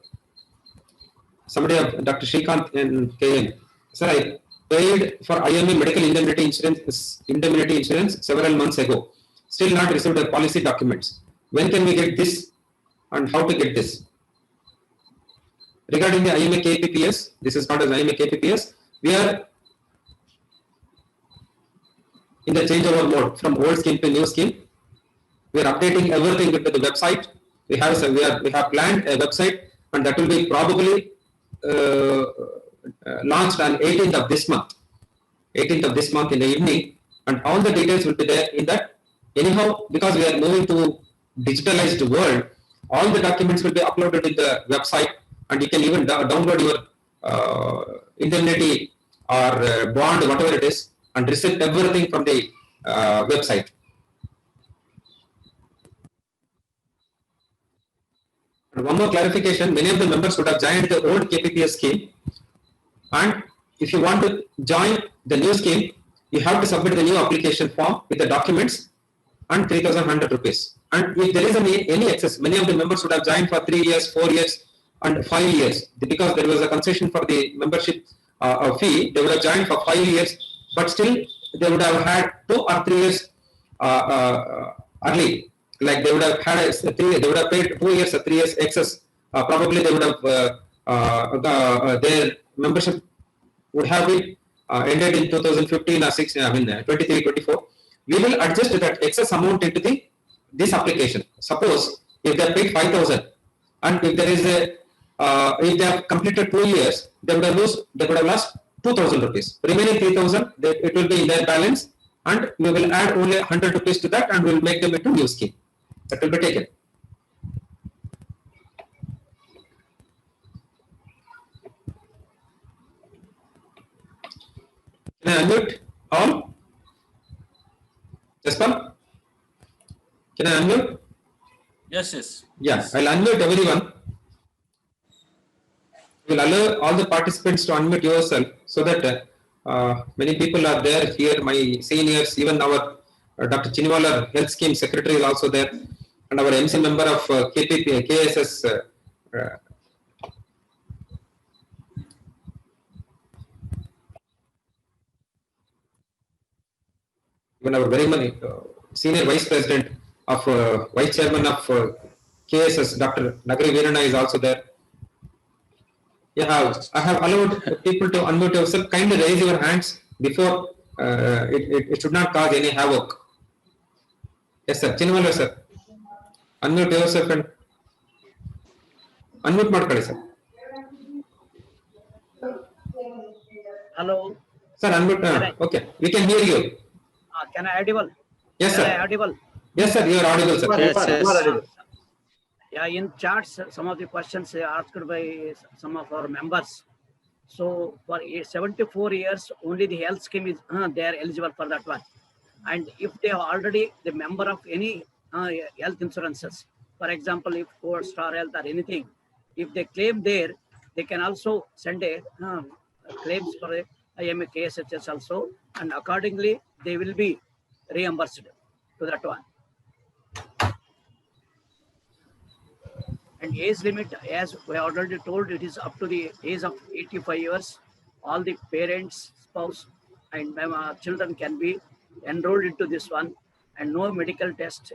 Somebody, Dr. Srikanth and KM. Sir, I paid for IMA medical indemnity insurance several months ago. Still not received the policy documents. When can we get this and how to get this? Regarding the IMA KPPS, this is called as IMA KPPS. We are in the changeover mode from old scheme to new scheme. We are updating everything into the website. We have planned a website, and that will be probably launched on 18th of this month. 18th of this month in the evening, and all the details will be there in that. Anyhow, because we are moving to digitalized world, all the documents will be uploaded in the website, and you can even download your indemnity or bond, whatever it is, and receive everything from the website. And one more clarification, many of the members would have joined the old KPPS scheme, and if you want to join the new scheme, you have to submit the new application form with the documents and 3,100 rupees. And if there is any excess, many of the members would have joined for 3 years, 4 years, and 5 years, because there was a concession for the membership fee. They would have joined for 5 years, but still they would have had 2 or 3 years early. Like they would have had they would have paid 2 years or 3 years excess. Probably they would have their membership would have been ended in 2015 or 16. I mean 23, 24. We will adjust that excess amount into this application. Suppose if they have paid 5,000, and if there is a if they have completed 2 years, they would have lost 2,000 rupees. Remaining 3,000, it will be in their balance, and we will add only 100 rupees to that, and we will make them into new scheme. That will be taken. Can I unmute all? Jaspal? Can I unmute? Yes, yes. Yeah, I'll unmute everyone. We'll allow all the participants to unmute yourself so that many people are there here, my seniors, even our Dr. Chinivala, Health Scheme Secretary is also there, and our MC member of KPP, KSS. Even our very many senior vice president of vice chairman of KSS, Dr. Nagari Veerana is also there. Yeah, I have allowed people to unmute yourself. Kindly raise your hands before it should not cause any havoc. Yes, sir. Chinivala, sir. Unmute yourself and unmute ಮಾಡ್ಕೊಳ್ಳಿ sir. Hello. Sir, unmute. Okay, we can hear you. Can I audible? Yes, sir. Can I audible? Yes, sir. You are audible, sir. Yes. Yeah, in charts, some of the questions asked by some of our members. So for 74 years, only the health scheme is they are eligible for that one. And if they are already the member of any health insurances, for example, if Core Star Health or anything, if they claim there, they can also send a claims for a IMA KSHS also, and accordingly they will be reimbursed to that one. And age limit, as we already told, it is up to the age of 85 years. All the parents, spouse, and children can be enrolled into this one, and no medical test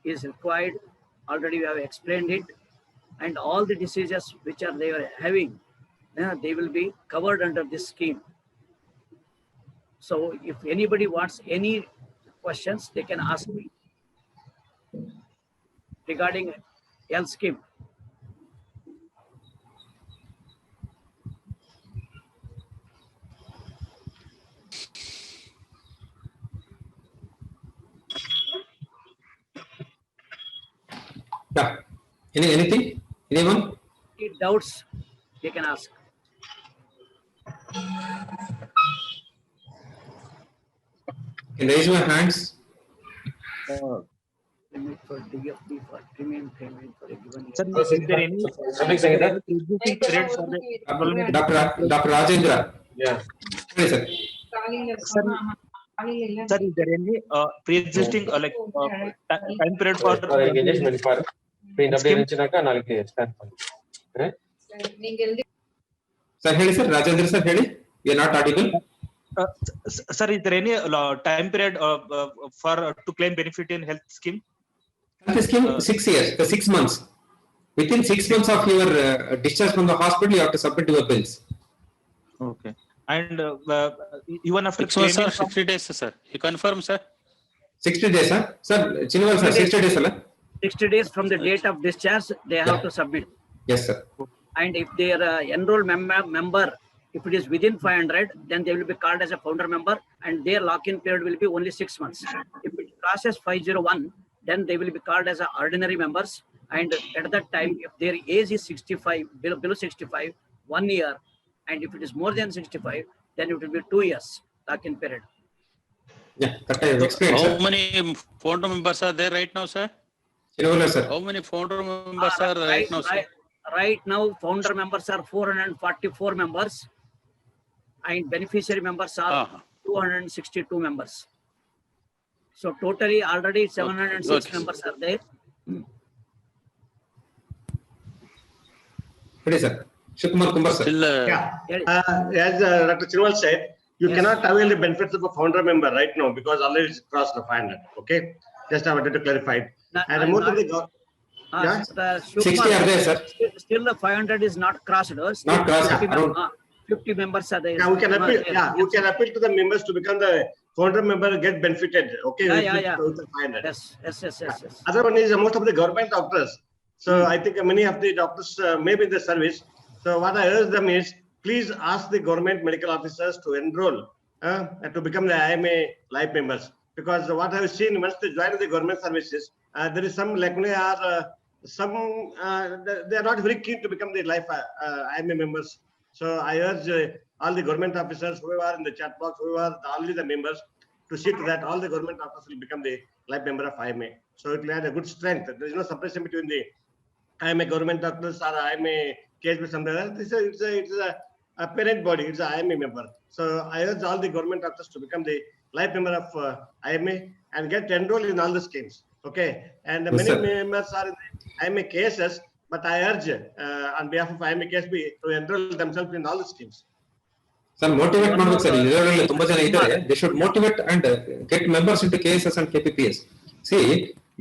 is required already we have explained it, and all the diseases which are they are having, they will be covered under this scheme. So if anybody wants any questions, they can ask me regarding health scheme. Yeah. Anything? Anyone? Any doubts, they can ask. Can raise your hands. Limit for DFD for premium payment for a given year. Sir, is there any pre-existing period for the enrollment? Dr. Rajendra. Yeah. Sorry, sir. Sir, is there any pre-existing time period for engagement for Sir, ಹೇಳಿ sir. Rajendra sir, ಹೇಳಿ. You are not audible. sir, is there any time period for to claim benefit in health scheme? Health scheme 6 years, the 6 months. Within 6 months of your discharge from the hospital, you have to submit your bills. Okay. And even after 6 months, sir, claiming from- 60 days, sir. You confirm, sir? 60 days, sir. Sir, Chinaval sir, 60 days, sir. 60 days from the date of discharge, they have Yeah. to submit. Yes, sir. And if their enrolled member, if it is within 500, then they will be called as a founder member, and their lock-in period will be only 6 months. If it crosses 501, then they will be called as a ordinary members. And at that time, if their age is 65, below 65, 1 year, and if it is more than 65, then it will be 2 years lock-in period. Yeah, that I have explained, How sir. many founder members are there right now, sir? Chinaval sir. How many founder members are right now, sir? Right now, founder members are 444 members, and beneficiary members are 262 members. So totally already 706 Okay. members are there. Ready, sir. Shivkumar Kumar, sir. Still, As Dr. Chinaval said, you Yes. cannot avail the benefits of a founder member right now because already it's crossed the 500. Okay, just I wanted to clarify it. And most of the yeah? 60 are there, sir. Still the 500 is not crossed. Still Not crossed, 50 around- 50 members are there. Yeah, we can appeal. Yeah, you can appeal to the members to become the founder member, get benefited. Okay, Yeah. with the 500. Yes. Other one is most of the government doctors. So I think many of the doctors may be in the service. So what I urge them is, please ask the government medical officers to enroll and to become the IMA life members. Because what I have seen, once they join the government services, there is some like they are not very keen to become the life IMA members. So I urge all the government officers who are in the chat box, who are only the members, to see to that all the government officers will become the life member of IMA. So it will add a good strength. There is no separation between the IMA government doctors or IMA case with something else. It's a parent body. It's an IMA member. So I urge all the government doctors to become the life member of IMA and get enrolled in all the schemes. Okay. And Yes, many sir. members are in the IMA cases, but I urge on behalf of IMA KSB to enroll themselves in all the schemes. Sir, motivate ಮಾಡ್ಬೇಕು sir. ಇದರಲ್ಲಿ ತುಂಬಾ ಜನ ಇದ್ದಾರೆ. They should motivate and get members into KSS and KPPS. See,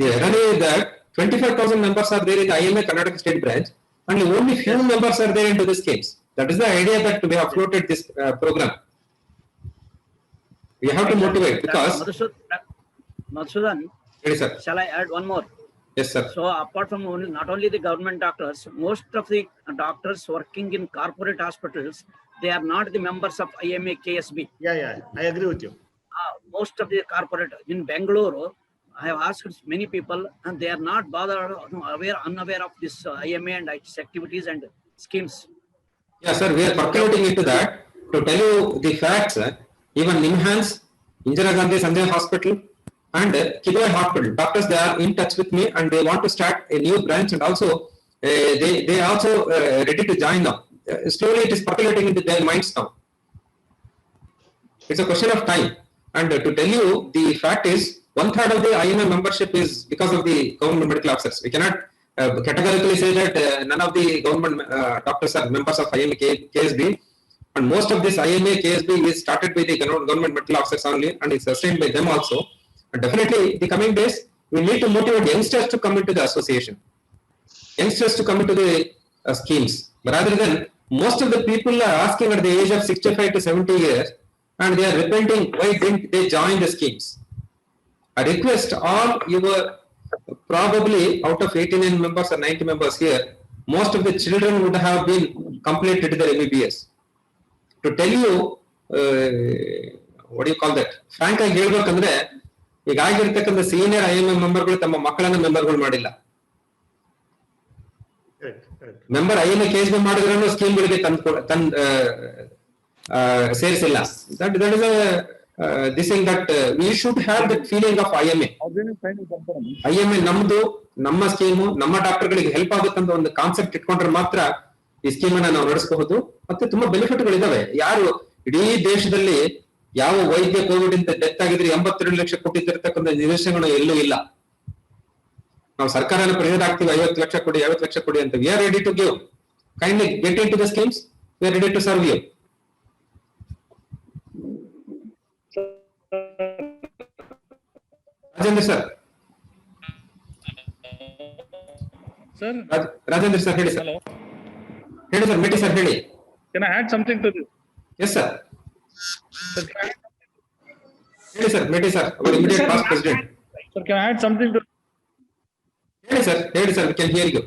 the irony is that 25,000 members are there in the IMA Karnataka State branch, and only few members are there into the schemes. That is the idea that we have floated this program. We have to motivate because. Madhusudan, Ready, sir. shall I add one more? Yes, sir. So apart from not only the government doctors, most of the doctors working in corporate hospitals, they are not the members of IMA KSB. Yeah, I agree with you. Most of the corporate in Bangalore, I have asked many people, and they are not bothered, unaware of this IMA and its activities and schemes. Yeah, sir, we are percolating into that. To tell you the facts, even NIMHANS, Indira Gandhi Sanjay Hospital, and Kidwai Hospital, doctors, they are in touch with me and they want to start a new branch, and also they are also ready to join now. Slowly it is percolating into their minds now. It's a question of time. And to tell you, the fact is, 1/3 of the IMA membership is because of the government medical officers. We cannot categorically say that none of the government doctors are members of IMA KSB. And most of this IMA KSB is started by the government medical officers only, and is sustained by them also. And definitely, the coming days, we need to motivate youngsters to come into the association, youngsters to come into the schemes, rather than most of the people are asking at the age of 65 to 70 years and they are repenting why didn't they join the schemes. I request all your, probably out of 89 members or 90 members here, most of the children would have been completed their MBBS. To tell you, what do you call that? Frank ಆಗಿ ಹೇಳ್ಬೇಕಂದ್ರೆ ಈಗ ಆಗಿರ್ತಕ್ಕಂಥ senior IMM ಮೆಂಬರ್ಗಳು ತಮ್ಮ ಮಕ್ಕಳನ್ನ ಮೆಂಬರ್ಗಳು ಮಾಡಿಲ್ಲ. Member IMA KSB ಮಾಡಿದ್ರೂ ಸ್ಕೀಮ್ಗಳಿಗೆ ಸೇರಿಸಿಲ್ಲ. That is a this thing that we should have that feeling of IMA. IMA ನಮ್ದು, ನಮ್ಮ ಸ್ಕೀಮು, ನಮ್ಮ ಡಾಕ್ಟರ್ಗಳಿಗೆ ಹೆಲ್ಪ್ ಆಗುತ್ತಂತ ಒಂದು ಕಾನ್ಸೆಪ್ಟ್ ಇಟ್ಕೊಂಡ್ರೆ ಮಾತ್ರ ಈ ಸ್ಕೀಮ್ ಅನ್ನ ನಾವು ನಡೆಸಬಹುದು. ಮತ್ತೆ ತುಂಬಾ ಬೆನಿಫಿಟ್ಗಳಿದಾವೆ. ಯಾರು ಇಡೀ ದೇಶದಲ್ಲಿ ಯಾವ ವೈದ್ಯ ಕೋವಿಡ್ ಇಂದ ಡೆತ್ ಆಗಿದ್ರೆ 82 ಲಕ್ಷ ಕೊಟ್ಟಿದ್ದಿರ್ತಕ್ಕಂಥ ನಿದರ್ಶನಗಳು ಎಲ್ಲೂ ಇಲ್ಲ. ನಾವು ಸರ್ಕಾರನ ಪ್ರೆಷರ್ ಆಗ್ತೀವಿ 50 ಲಕ್ಷ ಕೊಡಿ 50 ಲಕ್ಷ ಕೊಡಿ ಅಂತ. We are ready to give. Kindly get in to the schemes. We are ready to serve you. Rajendra sir. Rajendra sir ಹೇಳಿ ಸರ್. ಹೇಳಿ ಸರ್, ಮೇಟಿ ಸರ್ ಹೇಳಿ. Can I add something to this? Yes sir. ಹೇಳಿ sir, Meti sir, our immediate past president. Sir, can I add something to? ಹೇಳಿ sir, ಹೇಳಿ sir, we can hear you.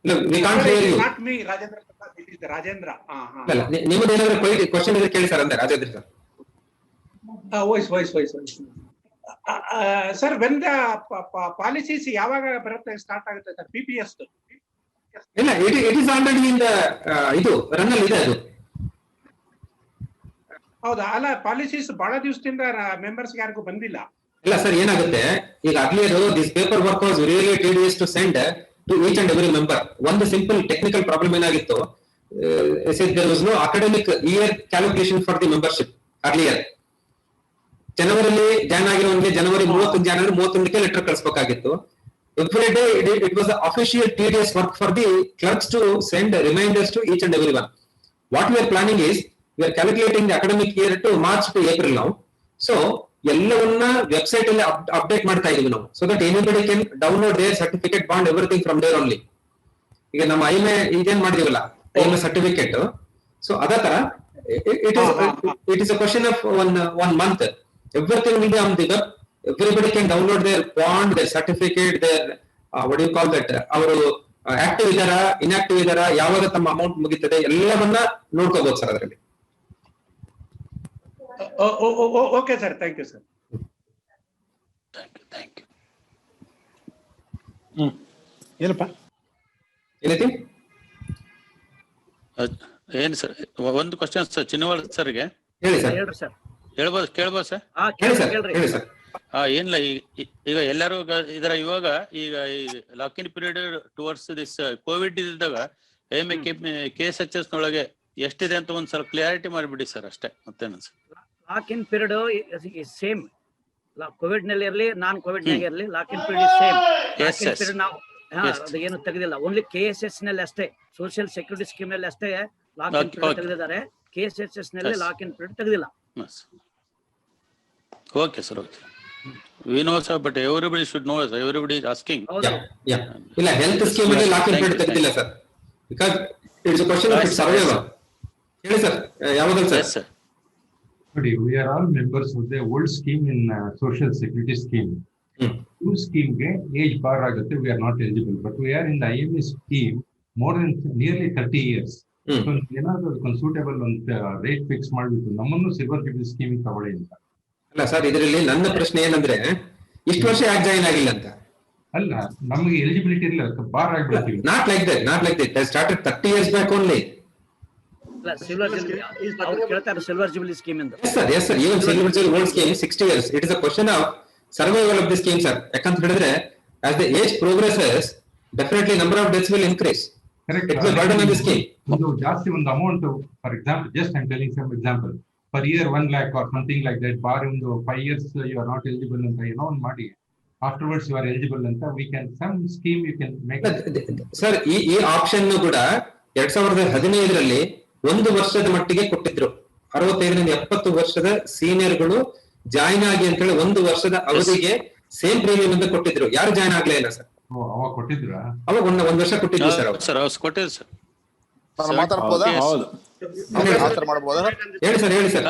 No, we can't hear you. Not me, Rajendra Prasad, it is the Rajendra. ಅಲ್ಲ, ನಿಮ್ಮದು ಏನಾದರೂ question ಇದ್ರೆ ಕೇಳಿ sir ಅಂದೆ Rajendra sir. Voice. Sir, when the policies ಯಾವಾಗ ಬರುತ್ತೆ ಸ್ಟಾರ್ಟ್ ಆಗುತ್ತೆ ಸರ್ PPS? ಇಲ್ಲ, it is already in the ಇದು ರನ್ ಅಲ್ಲಿ ಇದೆ ಅದು. ಹೌದಾ? ಅಲ್ಲ, ಪಾಲಿಸೀಸ್ ಬಹಳ ದಿವಸದಿಂದ ಮೆಂಬರ್ಸ್ ಯಾರಿಗೂ ಬಂದಿಲ್ಲ. ಇಲ್ಲ ಸರ್, ಏನಾಗುತ್ತೆ ಈಗ earlier this paper work was really tedious to send to each and every member. ಒಂದು ಸಿಂಪಲ್ ಟೆಕ್ನಿಕಲ್ ಪ್ರಾಬ್ಲಮ್ ಏನಾಗಿತ್ತು, there was no academic year calculation for the membership earlier. ಜನವರಿಲಿ ಜಾಯ್ನ್ ಆಗಿರೋನ್ಗೆ ಜನವರಿ 31ಕ್ಕೆ ಲೆಟರ್ ಕಳಿಸಬೇಕಾಗಿತ್ತು. Every day it was the official tedious work for the clerks to send reminders to each and everyone. What we are planning is, we are calculating the academic year to March to April now. So ಎಲ್ಲವನ್ನ website ಅಲ್ಲಿ update ಮಾಡ್ತಾ ಇದೀವಿ ನಾವು, so that anybody can download their certificate, bond, everything from there only. ಈಗ ನಮ್ಮ IMA ಇದೇನ್ ಮಾಡಿದೀವಲ್ಲ IMA certificate, so ಅದೇ ತರ it is a question of one month. Everything will be on the web. Everybody can download their bond, their certificate, their what do you call that, ಅವರು active ಇದಾರಾ inactive ಇದಾರಾ, ಯಾವಾಗ ತಮ್ಮ amount ಮುಗಿತದೆ ಎಲ್ಲವನ್ನ ನೋಡ್ಕೋಬಹುದು sir ಅದರಲ್ಲಿ. Okay sir, thank you sir. Thank you. ಏನಪ್ಪ anything? ಏನು sir, ಒಂದು question sir ಚಿನ್ನವಾಳ ಸರ್ಗೆ. ಹೇಳಿ ಸರ್. ಹೇಳ್ರಿ ಸರ್. ಕೇಳ್ಬೋದು ಸರ್? ಹೇಳಿ ಸರ್, ಹೇಳಿ ಸರ್. ಏನಿಲ್ಲ, ಈಗ ಎಲ್ಲರೂ ಇದರ ಇವಾಗ ಈಗ lock in period towards this Covid ಇದ್ದಾಗ KSHS ನೊಳಗೆ ಎಷ್ಟಿದೆ ಅಂತ ಒಂದ್ಸಲ ಕ್ಲಿಯಾರಿಟಿ ಮಾಡಿಬಿಡಿ ಸರ್, ಅಷ್ಟೇ, ಮತ್ತೇನು sir? Lock in period same, Covid ನಲ್ಲಿ ಇರಲಿ ನಾನ್ ಕೋವಿಡ್ ನಾಗ ಇರಲಿ, ಲಾಕ್ ಇನ್ ಪೀರಿಯಡ್ ಸೇಮ್. ನಾವು ಅದು ಏನು ತೆಗೆದಿಲ್ಲ, ಓನ್ಲಿ KSS ನಲ್ಲಿ ಅಷ್ಟೇ, ಸೋಷಿಯಲ್ ಸೆಕ್ಯೂರಿಟಿ ಸ್ಕೀಮ್ ನಲ್ಲಿ ಅಷ್ಟೇ ಲಾಕ್ ಇನ್ ಪೀರಿಯಡ್ ತೆಗೆದಿದ್ದಾರೆ. KSHS ನಲ್ಲಿ ಲಾಕ್ ಇನ್ ಪೀರಿಯಡ್ ತೆಗೆದಿಲ್ಲ. Okay sir, okay. We know sir, but everybody should know, sir. Everybody is asking. Yeah. ಇಲ್ಲ, ಹೆಲ್ತ್ ಸ್ಕೀಮ್ ಅಲ್ಲಿ ಲಾಕ್ ಇನ್ ಪೀರಿಯಡ್ ತೆಗೆದಿಲ್ಲ sir, because it's a question of survival. ಹೇಳಿ sir, ಯಾವಾಗ sir? Yes sir. We are all members of the old scheme in social security scheme. New scheme ge age bar agutte, we are not eligible, but we are in the IMA scheme more than nearly 30 years. So ಏನಾದ್ರು suitable ಅಂತ rate fix ಮಾಡಿಬಿಟ್ಟು ನಮ್ಮನ್ನು silver jubilee scheme ತಗೊಳ್ಳಿ ಅಂತ. ಅಲ್ಲ sir, ಇದರಲ್ಲಿ ನನ್ನ ಪ್ರಶ್ನೆ ಏನಂದ್ರೆ, ಇಷ್ಟು ವರ್ಷ ಯಾಕೆ ಜಾಯಿನ್ ಆಗಿಲ್ಲ ಅಂತ. ಅಲ್ಲ, ನಮಗೆ ಎಲಿಜಿಬಿಲಿಟಿ ಇಲ್ಲ, ಬಾರ್ ಆಗ್ಬಿಡ್ತೀವಿ. Not like that. They started 30 years back only. Silver jubilee ಅವ್ರು ಕೇಳ್ತಾರೆ, ಸಿಲ್ವರ್ ಜುಬ್ಲಿ ಸ್ಕೀಮ್ ಇಂದ. Yes sir, even silver jubilee old scheme 60 years. It is a question of survival of the scheme sir. ಯಾಕಂತ ಹೇಳಿದ್ರೆ as the age progresses, definitely number of deaths will increase. Correct. It's a burden on the scheme. ಒಂದು ಜಾಸ್ತಿ ಒಂದು amount, for example, just I'm telling some example, per year 1 lakh or something like that, bar ಒಂದು 5 years you are not eligible ಅಂತ ಏನೋ ಒಂದು ಮಾಡಿ afterwards you are eligible ಅಂತ we can some scheme you can make. Sir, ಈ option ಕೂಡ 2015ರಲ್ಲಿ 1 ವರ್ಷದ ಮಟ್ಟಿಗೆ ಕೊಟ್ಟಿದ್ರು. 65ರಿಂದ 70 ವರ್ಷದ ಸೀನಿಯರ್ಗಳು ಜಾಯಿನ್ ಆಗಿ ಅಂತ ಹೇಳಿ 1 ವರ್ಷದ ಅವಧಿಗೆ ಸೇಮ್ ಪ್ರೀಮಿಯಂ ಅಂತ ಕೊಟ್ಟಿದ್ರು, ಯಾರು ಜಾಯ್ನ್ ಆಗ್ಲೇ ಇಲ್ಲ ಸರ್. ಅವಾಗ ಕೊಟ್ಟಿದ್ರಾ? ಅವಾಗ ಒಂದ್ ವರ್ಷ ಕೊಟ್ಟಿದ್ವಿ ಸರ್. ಸರ್ ಕೊಟ್ಟಿದ್ರು ಸರ್. ನಾನು ಮಾತಾಡ್ಬೋದಾ? ಹೌದು. ಆನ್ಸರ್ ಮಾಡ್ಬೋದಾ? ಹೇಳಿ sir.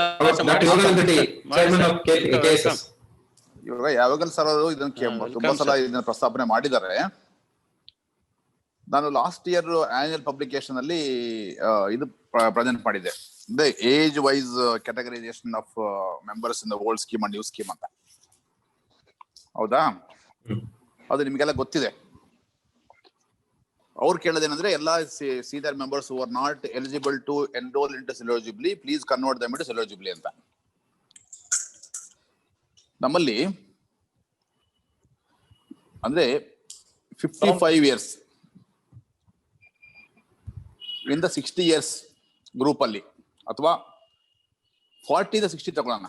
Doctor Yogananda Reddy, chairman of KSS. ಇವಾಗ ಯಾವಾಗಲೂ ಸರ್ ಅವರು ಇದನ್ನ ತುಂಬಾ ಸಲ ಇದನ್ನ ಪ್ರಸ್ತಾಪನೆ ಮಾಡಿದ್ದಾರೆ. ನಾನು ಲಾಸ್ಟ್ ಇಯರ್ ಆನ್ಯುವಲ್ ಪಬ್ಲಿಕೇಶನ್ ಅಲ್ಲಿ ಇದು ಪ್ರೆಸೆಂಟ್ ಮಾಡಿದ್ದೆ, age wise categorisation of members in the old scheme and new scheme ಅಂತ. ಹೌದಾ? ಅದು ನಿಮ್ಗೆಲ್ಲ ಗೊತ್ತಿದೆ. ಅವ್ರು ಕೇಳೋದೇನಂದ್ರೆ ಎಲ್ಲ senior members who are not eligible to enrol into ಸಿಲೋಜಿಬ್ಲಿ, ಪ್ಲೀಸ್ ಕನ್ವರ್ಟ್ ದಮ್ ಇಂಟು ಸಿಲೋಜಿಬ್ಲಿ ಅಂತ. ನಮ್ಮಲ್ಲಿ ಅಂದ್ರೆ 55 years ಇಂದ 60 years ಗ್ರೂಪ್ ಅಲ್ಲಿ, ಅಥವಾ 40 to 60 ತಗೊಳ್ಳೋಣ,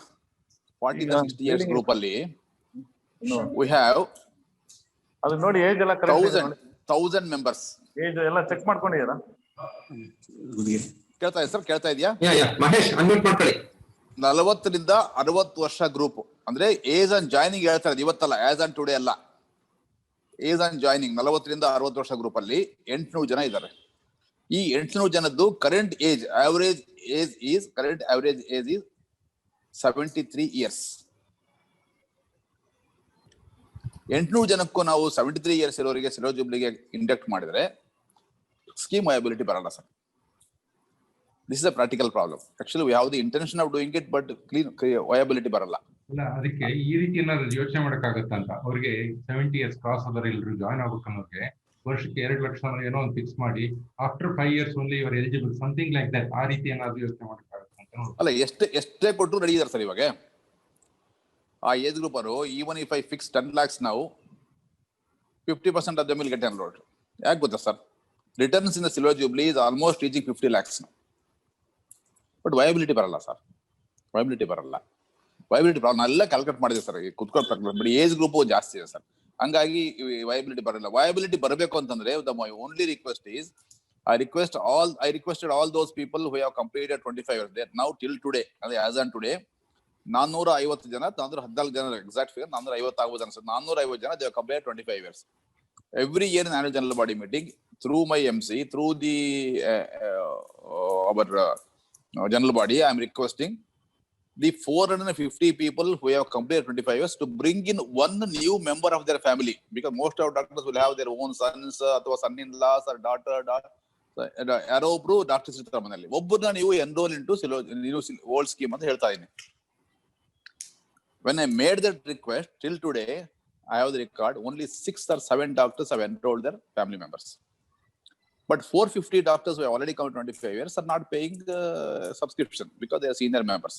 40 to 60 years ಗ್ರೂಪ್ ಅಲ್ಲಿ we have ಅದು ನೋಡಿ ಏಜ್ ಎಲ್ಲ ಕರೆಕ್ಟ್ 1000 members. ಏಜ್ ಎಲ್ಲ ಚೆಕ್ ಮಾಡ್ಕೊಂಡಿದ್ದೀರಾ? ಕೇಳ್ತಾ ಇದೆ ಸರ್? ಕೇಳ್ತಾ ಇದೆಯಾ? ಮಹೇಶ್ ಅನ್ಮ್ಯೂಟ್ ಮಾಡ್ಕೊಳ್ಳಿ. 40 ರಿಂದ 60 ವರ್ಷ ಗ್ರೂಪ್ ಅಂದ್ರೆ ಏಜ್ ಆನ್ ಜಾಯ್ನಿಂಗ್ ಹೇಳ್ತಾರೆ, ಇವತ್ತಲ್ಲ, ಆಸ್ ಆನ್ ಟುಡೇ ಅಲ್ಲ, ಏಜ್ ಆನ್ ಜಾಯ್ನಿಂಗ್ 40 ರಿಂದ 60 ವರ್ಷ ಗ್ರೂಪ್ ಅಲ್ಲಿ 800 ಜನ ಇದ್ದಾರೆ. ಈ 800 ಜನದ್ದು current age average age is 73 years. 800 ಜನಕ್ಕೂ ನಾವು 73 years ಇರೋರಿಗೆ ಸಿಲೋಜಿಬ್ಲಿಗೆ ಇಂಡಕ್ಟ್ ಮಾಡಿದ್ರೆ ಸ್ಕೀಮ್ ವಯಬಿಲಿಟಿ ಬರಲ್ಲ sir. This is a practical problem. Actually we have the intention of doing it, but clean viability ಬರಲ್ಲ. ಅಲ್ಲ, ಅದಕ್ಕೆ ಈ ರೀತಿ ಏನಾದ್ರು ಯೋಚನೆ ಮಾಡಕ್ಕಾಗತ್ತಂತ, ಅವ್ರಿಗೆ 70 years ಕ್ರಾಸ್ ಆದ್ರೆ ಎಲ್ರು ಜಾಯ್ನ್ ಆಗ್ಬೇಕು ಅನ್ನೋರಿಗೆ ವರ್ಷಕ್ಕೆ 2 ಲಕ್ಷ ಏನೋ ಒಂದು ಫಿಕ್ಸ್ ಮಾಡಿ, after 5 years only your eligible, something like that. ಆ ರೀತಿ ಏನಾದ್ರು ಯೋಚನೆ ಮಾಡಕ್ಕಾಗತ್ತಂತ. ಅಲ್ಲ, ಎಷ್ಟೇ ಕೊಟ್ಟರು ರೆಡಿ ಇದಾರೆ ಸರ್ ಇವಾಗ ಆ ಏಜ್ ಗ್ರೂಪ್ ಅವರು. Even if I fix 10 lakhs ನಾವು 50% of them will get enrolled. ಯಾಕೆ ಗೊತ್ತಾ ಸರ್? ರಿಟರ್ನ್ಸ್ ಇನ್ ದ ಸಿಲೋಜಿಬ್ಲಿ is almost reaching 50 lakhs. But viability ಬರಲ್ಲ ಸರ್, ವಯಬಿಲಿಟಿ ಬರಲ್ಲ. ವಯಬಿಲಿಟಿ ಪ್ರಾಬ್ಲಮ್ ಎಲ್ಲ ಕ್ಯಾಲ್ಕುಲೇಟ್ ಮಾಡಿದೆ ಸರ್, ಕುತ್ಕೊಂಡು ಬಟ್ ಏಜ್ ಗ್ರೂಪ್ ಜಾಸ್ತಿ ಇದೆ ಸರ್, ಹಂಗಾಗಿ ವಯಬಿಲಿಟಿ ಬರಲ್ಲ. ವಯಬಿಲಿಟಿ ಬರಬೇಕು ಅಂತಂದ್ರೆ my only request is I requested all those people who have completed 25 years. They now till today, as on today, 450 ಜನ, 414 ಜನ, ಎಕ್ಸಾಕ್ಟ್ ಫಿಗರ್ 450 ಆಗ್ಬೋದು ಅನ್ಸುತ್ತೆ, 450 ಜನ they have completed 25 years. Every year in annual general body meeting, through my MC, through the our general body, I am requesting the 450 people who have completed 25 years to bring in one new member of their family, because most of doctors will have their own sons ಅಥವಾ son-in-laws or daughter. ಯಾರೋ ಒಬ್ರು doctors ಇರ್ತಾರೆ ಮನೆಯಲ್ಲಿ, ಒಬ್ಬರನ್ನ ನೀವು enrol into old scheme ಅಂತ ಹೇಳ್ತಾ ಇದೀನಿ. When I made that request, till today, I have the record, only 6 or 7 doctors have enrolled their family members. But 450 doctors who have already come 25 years are not paying the subscription because they are senior members.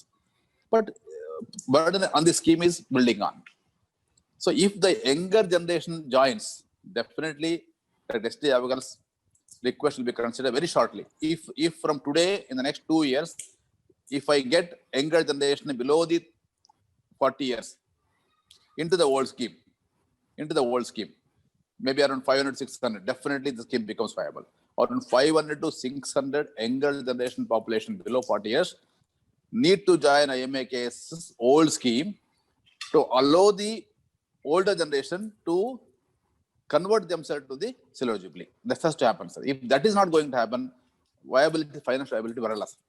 But burden on the scheme is building on. So if the younger generation joins, definitely the ST Avagal's request will be considered very shortly. If from today, in the next 2 years, if I get younger generation below the 40 years into the old scheme, maybe around 500-600, definitely the scheme becomes viable. Or around 500 to 600 younger generation population below 40 years need to join IMAKS's old scheme to allow the older generation to convert themselves to the Silojubilee. That has to happen, sir. If that is not going to happen, viability, financial viability ಬರಲ್ಲ sir.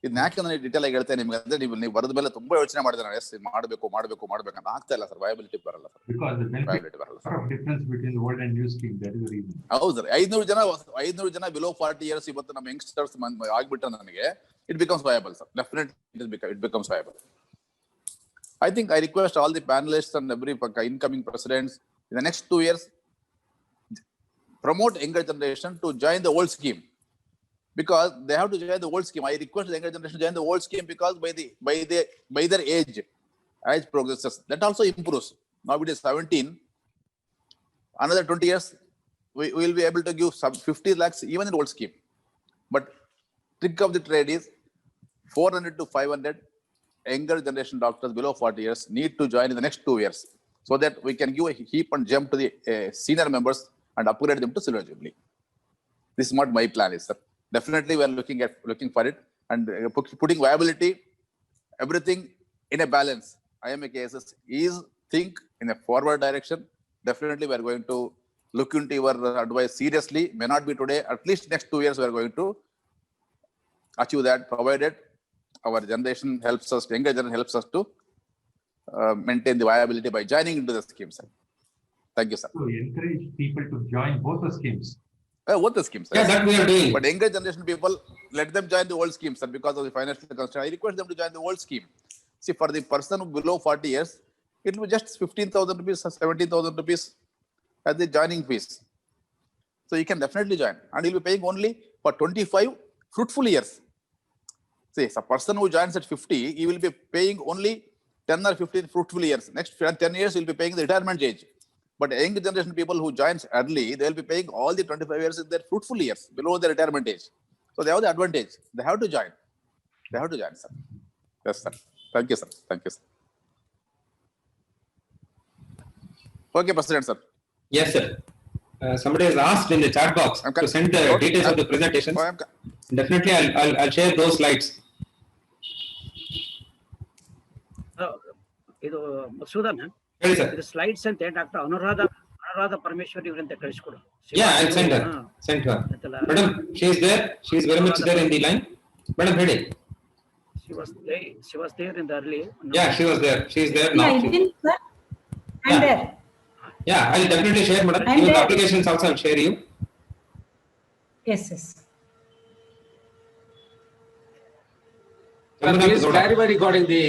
ಇದನ್ನ ಯಾಕೆ ನಾನು detail ಆಗಿ ಹೇಳ್ತೇನೆ ನಿಮ್ಗೆ ಅಂದ್ರೆ ನೀವು ಬರದ ಮೇಲೆ ತುಂಬಾ ಯೋಚನೆ ಮಾಡಿದ್ರೆ ನಾನು ಎಸ್ ಮಾಡಬೇಕು ಅಂತ ಆಗ್ತಾ ಇಲ್ಲ ಸರ್. ವಯಬಿಲಿಟಿ ಬರಲ್ಲ ಸರ್, ವಯಬಿಲಿಟಿ ಬರಲ್ಲ ಸರ್. ಹೌದು ಸರ್, 500 ಜನ ಬಿಲೋ 40 years ಇವತ್ತು ನಮ್ಮ ಯಂಗ್ಸ್ಟರ್ಸ್ ಆಗ್ಬಿಟ್ರೆ ನನಗೆ it becomes viable sir. Definitely it becomes viable. I think I request all the panelists and every incoming presidents in the next 2 years promote younger generation to join the old scheme, because they have to join the old scheme. I request the younger generation to join the old scheme because by their age progresses, that also improves. Now it is 17. Another 20 years, we will be able to give some 50 lakhs even in old scheme. But trick of the trade is 400 to 500 younger generation doctors below 40 years need to join in the next 2 years, so that we can give a heap and jump to the senior members and upgrade them to Silver Jubilee. This is what my plan is, sir. Definitely we are looking for it and putting viability, everything in a balance. IMAKSS is think in a forward direction. Definitely, we are going to look into your advice seriously. May not be today. At least next 2 years, we are going to achieve that, provided our generation helps us, younger generation helps us to maintain the viability by joining into the scheme, sir. Thank you, sir. To encourage people to join both the schemes. What the schemes? Yeah, that we are doing. But younger generation people, let them join the old scheme, sir, because of the financial constraint. I request them to join the old scheme. See, for the person below 40 years, it will be just 15,000 rupees or 17,000 rupees as the joining fees. So you can definitely join, and you'll be paying only for 25 fruitful years. See, a person who joins at 50, he will be paying only 10 or 15 fruitful years. Next 10 years, he'll be paying the retirement age. But young generation people who joins early, they'll be paying all the 25 years in their fruitful years below the retirement age. So they have the advantage. They have to join. They have to join, sir. Yes, sir. Thank you, sir. Thank you, sir. Okay, President, sir. Yes, sir. Somebody has asked in the chat box to send the details of the presentations. Definitely, I'll share those slides. ಇದು ಮಸೂದನ Yes, sir. ಇದು slides ಅಂತ doctor Anuradha Parameshwari ಇವರಂತ ಕಳಿಸ್ಕೊಡು. Yeah, I'll send her. Send her. Madam, she is there. She is very much there in the line. Madam, ready? She was there in the early. Yeah, she was there. She is there now. Yeah, I think, sir. I'm there. Yeah, I'll definitely share, madam. I'm Even the there. applications also I'll share you. Yes, yes. Please clarify regarding the.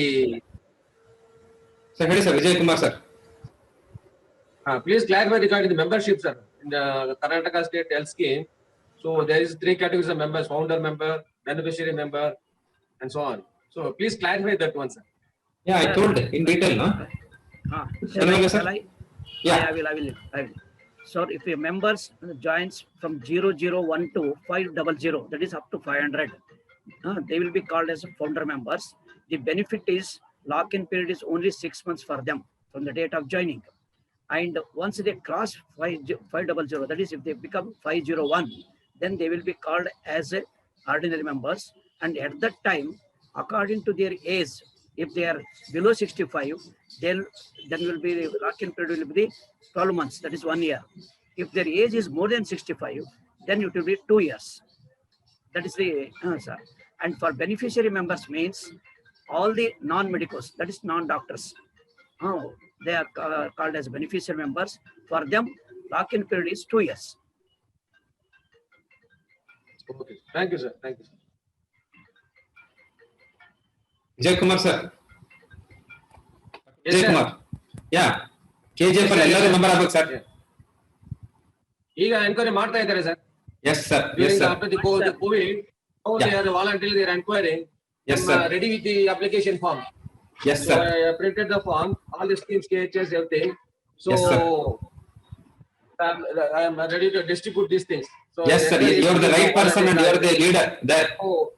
Sir, sir, Vijay Kumar, sir. Please clarify regarding the membership, sir. In the Karnataka State Health Scheme, so there is 3 categories of members: founder member, beneficiary member, and so on. So please clarify that one, sir. Yeah, I told in detail, no? Shall I? Yeah. I will. So if a members joins from 0012 to 500, that is up to 500, they will be called as founder members. The benefit is lock-in period is only 6 months for them from the date of joining. And once they cross 500, that is if they become 501, then they will be called as ordinary members. And at that time, according to their age, if they are below 65, then will be the lock-in period will be 12 months, that is 1 year. If their age is more than 65, then it will be 2 years. That is the answer. And for beneficiary members means all the non-medicals, that is non-doctors. They are called as beneficiary members. For them, lock-in period is 2 years. Okay. Thank you, sir. Thank you, sir. Vijay Kumar, sir. Yes, Vijay sir. Kumar. Yeah. KJF ಅಲ್ಲಿ ಎಲ್ಲರೂ member ಆಗಬೇಕು sir. ಈಗ enquiry ಮಾಡ್ತಾ ಇದ್ದಾರೆ sir. Yes, sir. Yes, During sir. after the COVID, now they are voluntarily they are inquiring. Yes, I'm sir. ready with the application form. Yes, So sir. I printed the form, all the schemes, KHS, everything. So Yes, sir. I am ready to distribute these things. So Yes, sir. You are the right person and you are the leader there. Oh,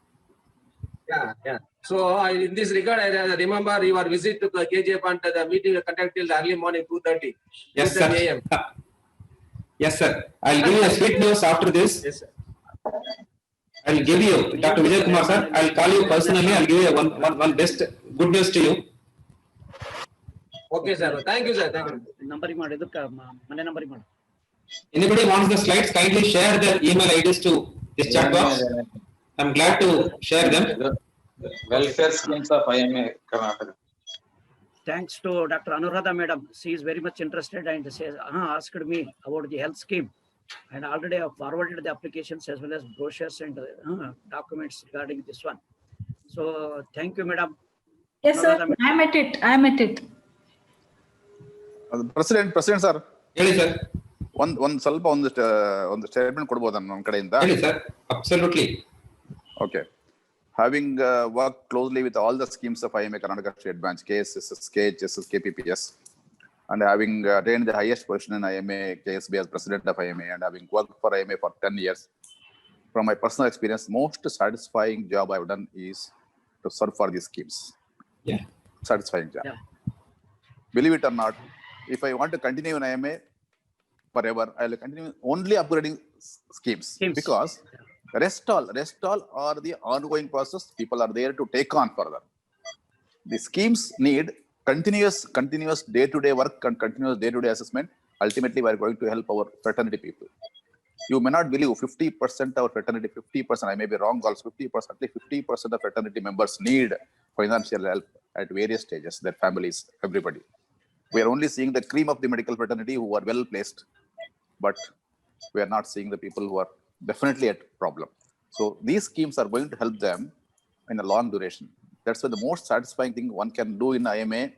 yeah. So in this regard, I remember your visit to the KGF and the meeting conducted till the early morning 2:30. Yes, sir. 2:30 AM. Yes, sir. I'll give you a sweet news after this. Yes, sir. I'll give you, Dr. Vijay Kumar, sir. I'll call you personally. I'll give you one best good news to you. Okay, sir. Thank you, sir. Thank you. Numbering ಮಾಡಿ ಇದಕ್ಕೆ ಮನೆ numbering ಮಾಡಿ. Anybody wants the slides, kindly share their email IDs to this chat box. I'm glad to share them. Welfare schemes of IMA Karnataka. Thanks to Dr. Anuradha madam. She is very much interested and says, asked me about the health scheme. And already I have forwarded the applications as well as brochures and documents regarding this one. So thank you, madam. Yes, sir. I'm at it. President, sir. ಹೇಳಿ sir. ಒಂದು ಸ್ವಲ್ಪ ಒಂದು statement ಕೊಡಬಹುದಾ ನನ್ನ ಕಡೆಯಿಂದ? ಹೇಳಿ sir. Absolutely. Okay. Having worked closely with all the schemes of IMA Karnataka State Branch, KSS, KHS, KPPS, and having attained the highest position in IMA KSB as president of IMA, and having worked for IMA for 10 years, from my personal experience, most satisfying job I've done is to serve for these schemes. Yeah. Satisfying job. Yeah. Believe it or not, if I want to continue in IMA forever, I'll continue only upgrading schemes. Because rest all are the ongoing process. People are there to take on further. The schemes need continuous day-to-day work and continuous day-to-day assessment, ultimately we are going to help our fraternity people. You may not believe 50% of fraternity, 50%, I may be wrong also, 50%, at least 50% of fraternity members need financial help at various stages, their families, everybody. We are only seeing the cream of the medical fraternity who are well placed, but we are not seeing the people who are definitely at problem. So these schemes are going to help them in a long duration. That's why the most satisfying thing one can do in IMA,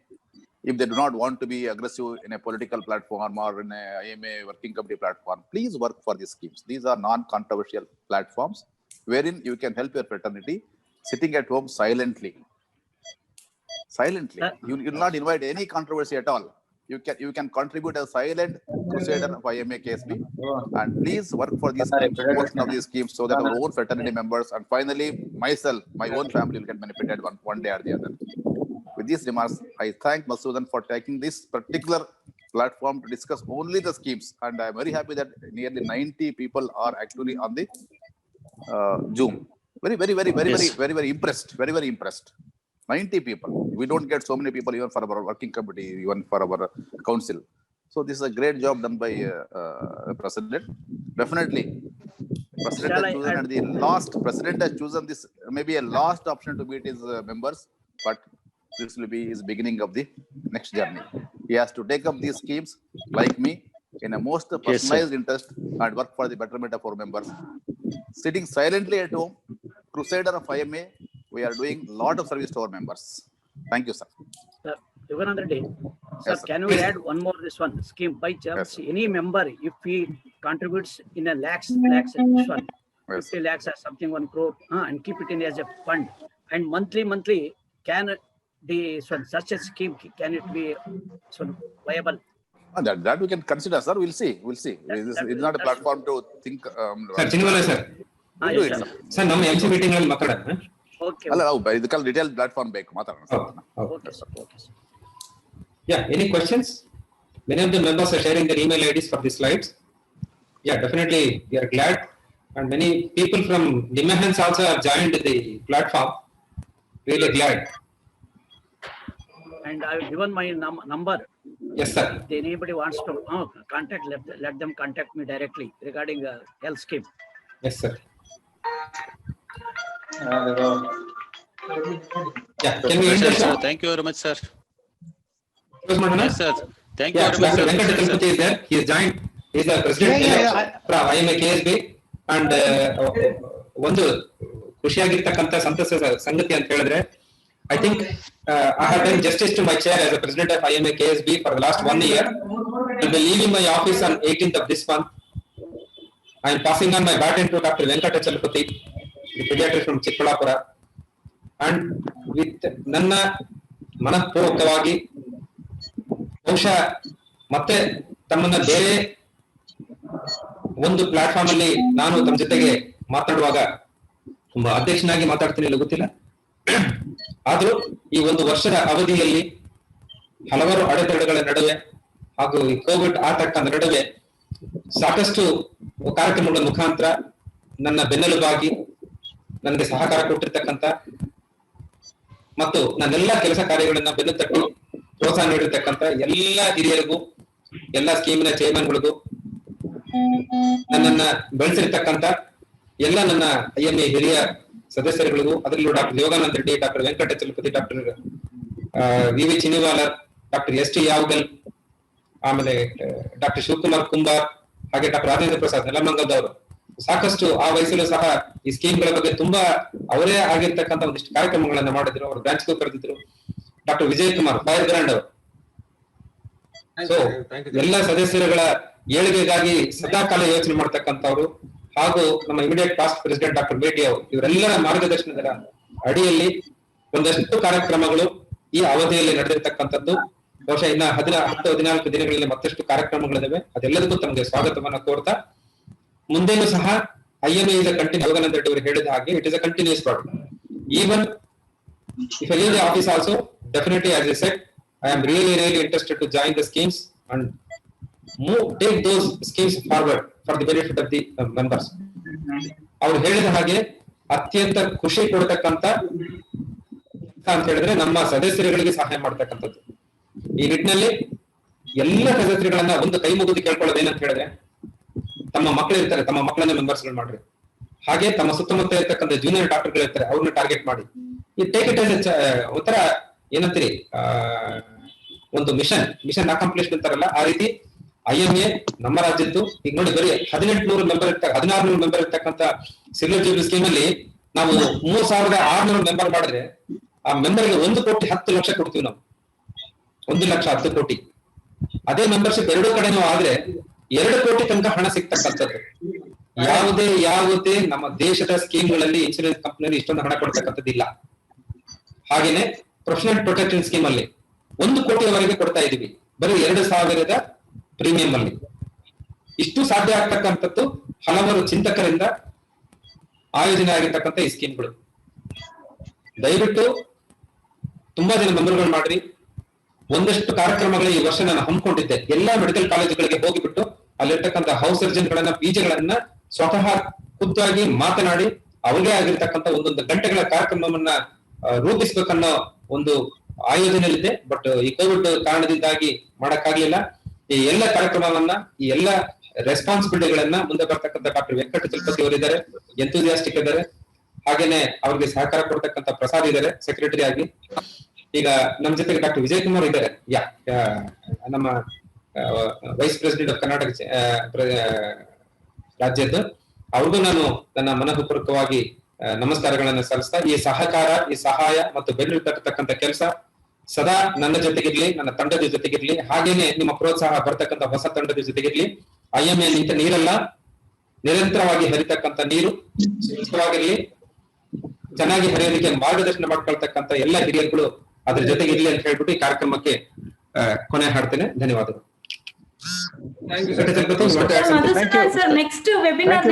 if they do not want to be aggressive in a political platform or in a IMA working committee platform, please work for these schemes. These are non-controversial platforms wherein you can help your fraternity sitting at home silently. You will not invite any controversy at all. You can contribute as silent crusader of IMA KSB, and please work for these schemes, promotion of these schemes, so that our own fraternity members and finally myself, my own family will get benefited one day or the other. With these remarks, I thank Madhusudan for taking this particular platform to discuss only the schemes, and I am very happy that nearly 90 people are actually on the Zoom. Very impressed. Very impressed. 90 people. We don't get so many people even for our working committee, even for our council. So this is a great job done by President. Definitely, President has chosen this maybe a last option to meet his members, but this will be his beginning of the next journey. He has to take up these schemes like me in a most personalized interest and work for the betterment of our members. Sitting silently at home, crusader of IMA, we are doing a lot of service to our members. Thank you, sir. Sir, Yogananda Day. Sir, Yes, sir. can we add one more this one scheme by chance? Yes, Any member, if he contributes in a lakhs, this one, 50 lakhs or something, 1 crore, and keep it in as a fund, and monthly, can such a scheme, can it be viable? That we can consider, sir. We'll see. It's not a platform to think. Sir, Chinwala sir. We'll do it, sir. Sir, ನಮ್ಮ MC meeting ಅಲ್ಲಿ ಮಾತಾಡೋಣ. Okay. ಅಲ್ಲ ನಾವು ಇದಕ್ಕೆಲ್ಲ detail platform ಬೇಕು ಮಾತಾಡೋಣ. Okay, sir. Yeah, any questions? Many of the members are sharing their email IDs for the slides. Yeah, definitely we are glad, and many people from Nimahans also have joined the platform. Really glad. And I have given my number. Yes, sir. If anybody wants to contact, let them contact me directly regarding a health scheme. Yes, sir. Yeah, can we end the show? Thank you very much, sir. Close ಮಾಡೋಣ? Yes, sir. Thank you Yeah, very much, Dr. sir. Venkata Chalupati is there. He is joined. He is the president from IMA KSB. And ಒಂದು ಖುಷಿಯಾಗಿರ್ತಕ್ಕಂಥ ಸಂತಸದ ಸಂಗತಿ ಅಂತ ಹೇಳಿದ್ರೆ, I think I have done justice to my chair as a president of IMA KSB for the last 1 year. I will be leaving my office on 18th of this month. I am passing on my baton to Dr. Venkata Chalupati, the pediatrician from Chikkalapura, and with ನನ್ನ ಮನಪೂರ್ವಕವಾಗಿ ಬಹುಶಃ ಮತ್ತೆ ತಮ್ಮನ್ನ ಬೇರೆ ಒಂದು platform ಅಲ್ಲಿ ನಾನು ತಮ್ಮ ಜೊತೆಗೆ ಮಾತಾಡುವಾಗ ತುಂಬಾ ಅಧ್ಯಕ್ಷನಾಗಿ ಮಾತಾಡ್ತೀನಿ ಇಲ್ಲ ಗೊತ್ತಿಲ್ಲ, ಆದ್ರೂ ಈ ಒಂದು ವರ್ಷದ ಅವಧಿಯಲ್ಲಿ ಹಲವಾರು ಅಡೆತಡೆಗಳ ನಡುವೆ ಹಾಗೂ ಈ ಕೋವಿಡ್ ಆತಂಕದ ನಡುವೆ ಸಾಕಷ್ಟು ಕಾರ್ಯಕ್ರಮಗಳ ಮುಖಾಂತರ ನನ್ನ ಬೆನ್ನೆಲುಬಾಗಿ ನನಗೆ ಸಹಕಾರ ಕೊಟ್ಟಿರ್ತಕ್ಕಂಥ ಮತ್ತು ನನ್ನೆಲ್ಲ ಕೆಲಸ ಕಾರ್ಯಗಳನ್ನ ಬೆನ್ನು ತಟ್ಟಿ ಪ್ರೋತ್ಸಾಹ ನೀಡಿರ್ತಕ್ಕಂಥ ಎಲ್ಲ ಹಿರಿಯರಿಗೂ, ಎಲ್ಲ ಸ್ಕೀಮಿನ ಚೇರ್ಮನ್ಗಳಿಗೂ, ನನ್ನನ್ನ ಬೆಳೆಸಿರ್ತಕ್ಕಂಥ ಎಲ್ಲ ನನ್ನ IMA ಹಿರಿಯ ಸದಸ್ಯರುಗಳಿಗೂ, ಅದರಲ್ಲೂ doctor Yogananda Reddy, doctor Venkata Chalapathi, doctor VV Chiniwalar, doctor ST Yavagal, ಆಮೇಲೆ ಡಾಕ್ಟರ್ ಶಿವಕುಮಾರ್ ಕುಂಬಾರ್, ಹಾಗೆ ಡಾಕ್ಟರ್ ರಾಜೇಂದ್ರ ಪ್ರಸಾದ್ ನೆಲಮಂಗಲದವರು ಸಾಕಷ್ಟು ಆ ವಯಸ್ಸಲ್ಲೂ ಸಹ ಈ ಸ್ಕೀಮ್ಗಳ ಬಗ್ಗೆ ತುಂಬಾ ಅವರೇ ಆಗಿರ್ತಕ್ಕಂಥ ಒಂದಿಷ್ಟು ಕಾರ್ಯಕ್ರಮಗಳನ್ನ ಮಾಡಿದ್ರು. ಅವರು ಬ್ರಾಂಚ್ಗೂ ಕರೆದಿದ್ರು. Doctor Vijay Kumar firebrand ಅವರು. ಸೊ ಎಲ್ಲ ಸದಸ್ಯರುಗಳ ಏಳಿಗೆಗಾಗಿ ಸದಾಕಾಲ ಯೋಚನೆ ಮಾಡ್ತಕ್ಕಂಥವ್ರು, ಹಾಗೂ ನಮ್ಮ ಇಮಿಡಿಯೇಟ್ ಪಾಸ್ಟ್ ಪ್ರೆಸಿಡೆಂಟ್ ಡಾಕ್ಟರ್ ಬೇಟಿ ಅವರು, ಇವರೆಲ್ಲರ ಮಾರ್ಗದರ್ಶನದ ಅಡಿಯಲ್ಲಿ ಒಂದಷ್ಟು ಕಾರ್ಯಕ್ರಮಗಳು ಈ ಅವಧಿಯಲ್ಲಿ ನಡೆದಿರ್ತಕ್ಕಂಥದ್ದು. ಬಹುಶಃ ಇನ್ನ 10-14 ದಿನಗಳಲ್ಲಿ ಮತ್ತಷ್ಟು ಕಾರ್ಯಕ್ರಮಗಳಿದಾವೆ. ಅದೆಲ್ಲದಕ್ಕೂ ತಮಗೆ ಸ್ವಾಗತವನ್ನ ಕೋರ್ತಾ, ಮುಂದೇನು ಸಹ IMA is a continuous, Yogananda Reddy ಅವರು ಹೇಳಿದ ಹಾಗೆ it is a continuous product. Even if I leave the office also, definitely as I said, I am really interested to join the schemes and take those schemes forward for the benefit of the members. ಅವರು ಹೇಳಿದ ಹಾಗೆ ಅತ್ಯಂತ ಖುಷಿ ಕೊಡ್ತಕ್ಕಂಥ ಅಂತ ಹೇಳಿದ್ರೆ ನಮ್ಮ ಸದಸ್ಯರುಗಳಿಗೆ ಸಹಾಯ ಮಾಡ್ತಕ್ಕಂಥದ್ದು. ಈ ನಿಟ್ಟಿನಲ್ಲಿ ಎಲ್ಲ ಸದಸ್ಯರುಗಳನ್ನ ಒಂದು ಕೈ ಮುಗಿದು ಕೇಳ್ಕೊಳ್ಳೋದು ಏನಂತ ಹೇಳಿದ್ರೆ, ತಮ್ಮ ಮಕ್ಕಳು ಇರ್ತಾರೆ, ತಮ್ಮ ಮಕ್ಕಳನ್ನ ಮೆಂಬರ್ಸ್ಗಳು ಮಾಡ್ರಿ. ಹಾಗೆ ತಮ್ಮ ಸುತ್ತಮುತ್ತ ಇರ್ತಕ್ಕಂಥ ಜೂನಿಯರ್ ಡಾಕ್ಟರ್ಗಳು ಇರ್ತಾರೆ, ಅವ್ರನ್ನ ಟಾರ್ಗೆಟ್ ಮಾಡಿ. ಈ ಟೇಕ್ ಇಟ್ ಆಸ್ ಒಂಥರ ಏನಂತೀರಿ, ಒಂದು ಮಿಷನ್ ಅಕಾಂಪ್ಲಿಷ್ ಅಂತಾರಲ್ಲ, ಆ ರೀತಿ IMA ನಮ್ಮ ರಾಜ್ಯದ್ದು ಈಗ ನೋಡಿ ಬರೀ 1600 ಮೆಂಬರ್ ಇರ್ತಕ್ಕಂಥ ಸಿಲ್ವರ್ ಜೂಬ್ಲಿ ಸ್ಕೀಮ್ ಅಲ್ಲಿ ನಾವು 3600 ಮೆಂಬರ್ ಮಾಡಿದ್ರೆ ಆ ಮೆಂಬರ್ಗೆ 1 ಕೋಟಿ 10 ಲಕ್ಷ ಕೊಡ್ತೀವಿ ನಾವು. 1 ಲಕ್ಷ 10 ಕೋಟಿ. ಅದೇ ಮೆಂಬರ್ಶಿಪ್ ಎರಡೂ ಕಡೆನೂ ಆದ್ರೆ 2 ಕೋಟಿ ತನಕ ಹಣ ಸಿಗ್ತಕ್ಕಂಥದ್ದು. ಯಾವುದೇ ನಮ್ಮ ದೇಶದ ಸ್ಕೀಮ್ಗಳಲ್ಲಿ ಇನ್ಶೂರೆನ್ಸ್ ಕಂಪನಿಯಲ್ಲಿ ಇಷ್ಟೊಂದು ಹಣ ಕೊಡ್ತಕ್ಕಂಥದ್ದಿಲ್ಲ. ಹಾಗೇನೆ ಪ್ರೊಫೆಷನಲ್ ಪ್ರೊಟೆಕ್ಷನ್ ಸ್ಕೀಮ್ ಅಲ್ಲಿ 1 ಕೋಟಿಯವರೆಗೆ ಕೊಡ್ತಾ ಇದೀವಿ, ಬರೀ 2000 ಪ್ರೀಮಿಯಂ ಅಲ್ಲಿ. ಇಷ್ಟು ಸಾಧ್ಯ ಆಗ್ತಕ್ಕಂಥದ್ದು ಹಲವಾರು ಚಿಂತಕರಿಂದ ಆಯೋಜನೆ ಆಗಿರ್ತಕ್ಕಂಥ ಈ ಸ್ಕೀಮ್ಗಳು. ದಯವಿಟ್ಟು ತುಂಬಾ ಜನ ಮೆಂಬರ್ಗಳು ಮಾಡ್ರಿ. ಒಂದಷ್ಟು ಕಾರ್ಯಕ್ರಮಗಳು ಈ ವರ್ಷ ನಾನು ಹಮ್ಮಿಕೊಂಡಿದ್ದೆ. ಎಲ್ಲಾ ಮೆಡಿಕಲ್ ಕಾಲೇಜುಗಳಿಗೆ ಹೋಗಿಬಿಟ್ಟು ಅಲ್ಲಿರ್ತಕ್ಕಂಥ ಹೌಸ್ ಸರ್ಜನ್ ಗಳನ್ನ, PGಗಳನ್ನ ಸ್ವತಃ ಖುದ್ದಾಗಿ ಮಾತನಾಡಿ ಅವ್ರಿಗೆ ಆಗಿರ್ತಕ್ಕಂಥ ಒಂದೊಂದು ಗಂಟೆಗಳ ಕಾರ್ಯಕ್ರಮವನ್ನ ರೂಪಿಸ್ಬೇಕನ್ನೋ ಒಂದು ಆಯೋಜನೆಯಲ್ಲಿದೆ. ಬಟ್ ಈ ಕೋವಿಡ್ ಕಾರಣದಿಂದಾಗಿ ಮಾಡಕ್ಕಾಗ್ಲಿಲ್ಲ. ಈ ಎಲ್ಲ ಕಾರ್ಯಕ್ರಮವನ್ನ, ಈ ಎಲ್ಲ ರೆಸ್ಪಾನ್ಸಿಬಿಲಿಟಿಗಳನ್ನ ಮುಂದೆ ಬರ್ತಕ್ಕಂಥ ಡಾಕ್ಟರ್ ವೆಂಕಟ ಚಲಪತಿ ಅವರಿದ್ದಾರೆ, ಎಂತೂಸಿಯಾಸ್ಟಿಕ್ ಇದ್ದಾರೆ. ಹಾಗೇನೆ ಅವ್ರಿಗೆ ಸಹಕಾರ ಕೊಡ್ತಕ್ಕಂಥ ಪ್ರಸಾದ್ ಇದ್ದಾರೆ ಸೆಕ್ರೆಟರಿ ಆಗಿ. ಈಗ ನಮ್ಮ ಜೊತೆಗೆ ಡಾಕ್ಟರ್ ವಿಜಯ್ ಕುಮಾರ್ ಇದ್ದಾರೆ, ನಮ್ಮ ವೈಸ್ ಪ್ರೆಸಿಡೆಂಟ್ ಆಫ್ ಕರ್ನಾಟಕ ರಾಜ್ಯದ್ದು. ಅವ್ರಿಗೂ ನಾನು ನನ್ನ ಮನಃಪೂರ್ವಕವಾಗಿ ನಮಸ್ಕಾರಗಳನ್ನ ಸಲ್ಲಿಸ್ತಾ, ಈ ಸಹಕಾರ, ಈ ಸಹಾಯ ಮತ್ತು ಬೆನ್ನು ತಟ್ಟತಕ್ಕಂಥ ಕೆಲಸ ಸದಾ ನನ್ನ ಜೊತೆಗಿರ್ಲಿ, ನನ್ನ ತಂಡದ ಜೊತೆಗಿರ್ಲಿ. ಹಾಗೇನೆ ನಿಮ್ಮ ಪ್ರೋತ್ಸಾಹ ಬರ್ತಕ್ಕಂಥ ಹೊಸ ತಂಡದ ಜೊತೆಗಿರ್ಲಿ. IMA ನಿಂತ ನೀರಲ್ಲ, ನಿರಂತರವಾಗಿ ಹರಿತಕ್ಕಂಥ ನೀರು, ಸುರಕ್ಷಿತವಾಗಿರ್ಲಿ, ಚೆನ್ನಾಗಿ ಹರಿಯೋದಕ್ಕೆ ಮಾರ್ಗದರ್ಶನ ಮಾಡ್ಕೊಳ್ತಕ್ಕಂಥ ಎಲ್ಲ ಹಿರಿಯರುಗಳು ಅದ್ರ ಜೊತೆಗೆ ಇರ್ಲಿ ಅಂತ ಹೇಳ್ಬಿಟ್ಟು ಈ ಕಾರ್ಯಕ್ರಮಕ್ಕೆ ಕೊನೆ ಹಾಡ್ತೇನೆ. ಧನ್ಯವಾದಗಳು. ನೆಕ್ಸ್ಟ್ ವೆಬಿನಾರ್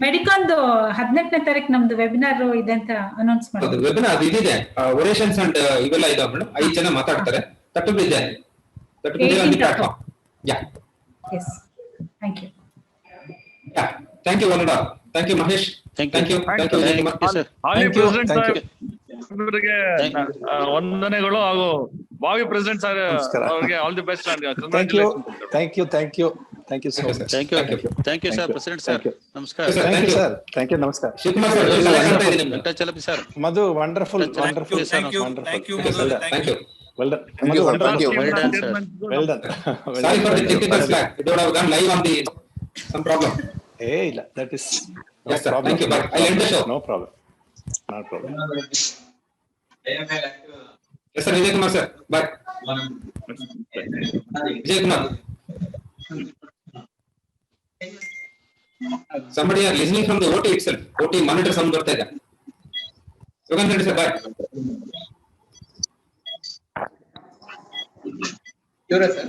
ಮೆಡಿಕಾನ್ದು 18ನೇ ತಾರೀಕು ನಮ್ದು ವೆಬಿನಾರ್ ಇದೆ ಅಂತ ಅನೌನ್ಸ್ ಮಾಡಿದ್ರು. ವೆಬಿನಾರ್ ಇದಿದೆ, ಒರೇಷನ್ಸ್ ಅಂಡ್ ಇವೆಲ್ಲ ಇದಾವೆ ಮೇಡಮ್. 5 ಜನ ಮಾತಾಡ್ತಾರೆ. ತಟ್ಟುಬಿದ್ದೆ platform. Thank you. Thank you one and all. Thank you Mahesh. Thank you. ಇವರಿಗೆ ವಂದನೆಗಳು ಹಾಗೂ ಭಾವಿ ಪ್ರೆಸಿಡೆಂಟ್ ಸರ್ ಅವರಿಗೆ all the best. Thank you so much. Thank you sir, President sir. Namaskar. Thank you. Namaskar. Shivakumar sir, Dr. Chalapi sir. Madhu, wonderful. Thank you Madhu. Thank you. Well done. Thank you, sir. Thank you. Well done. Sorry for the technical slack. It would have gone live on the some problem. Hey, that is no Yes sir. problem. Thank you. Bye. I'll end the show. No problem. Yes sir, Vijay Kumar sir. Bye. Vijay Kumar. Somebody are listening from the OT itself. OT monitor sound ಬರ್ತಾ ಇದೆ. Yogan sir, bye. sir.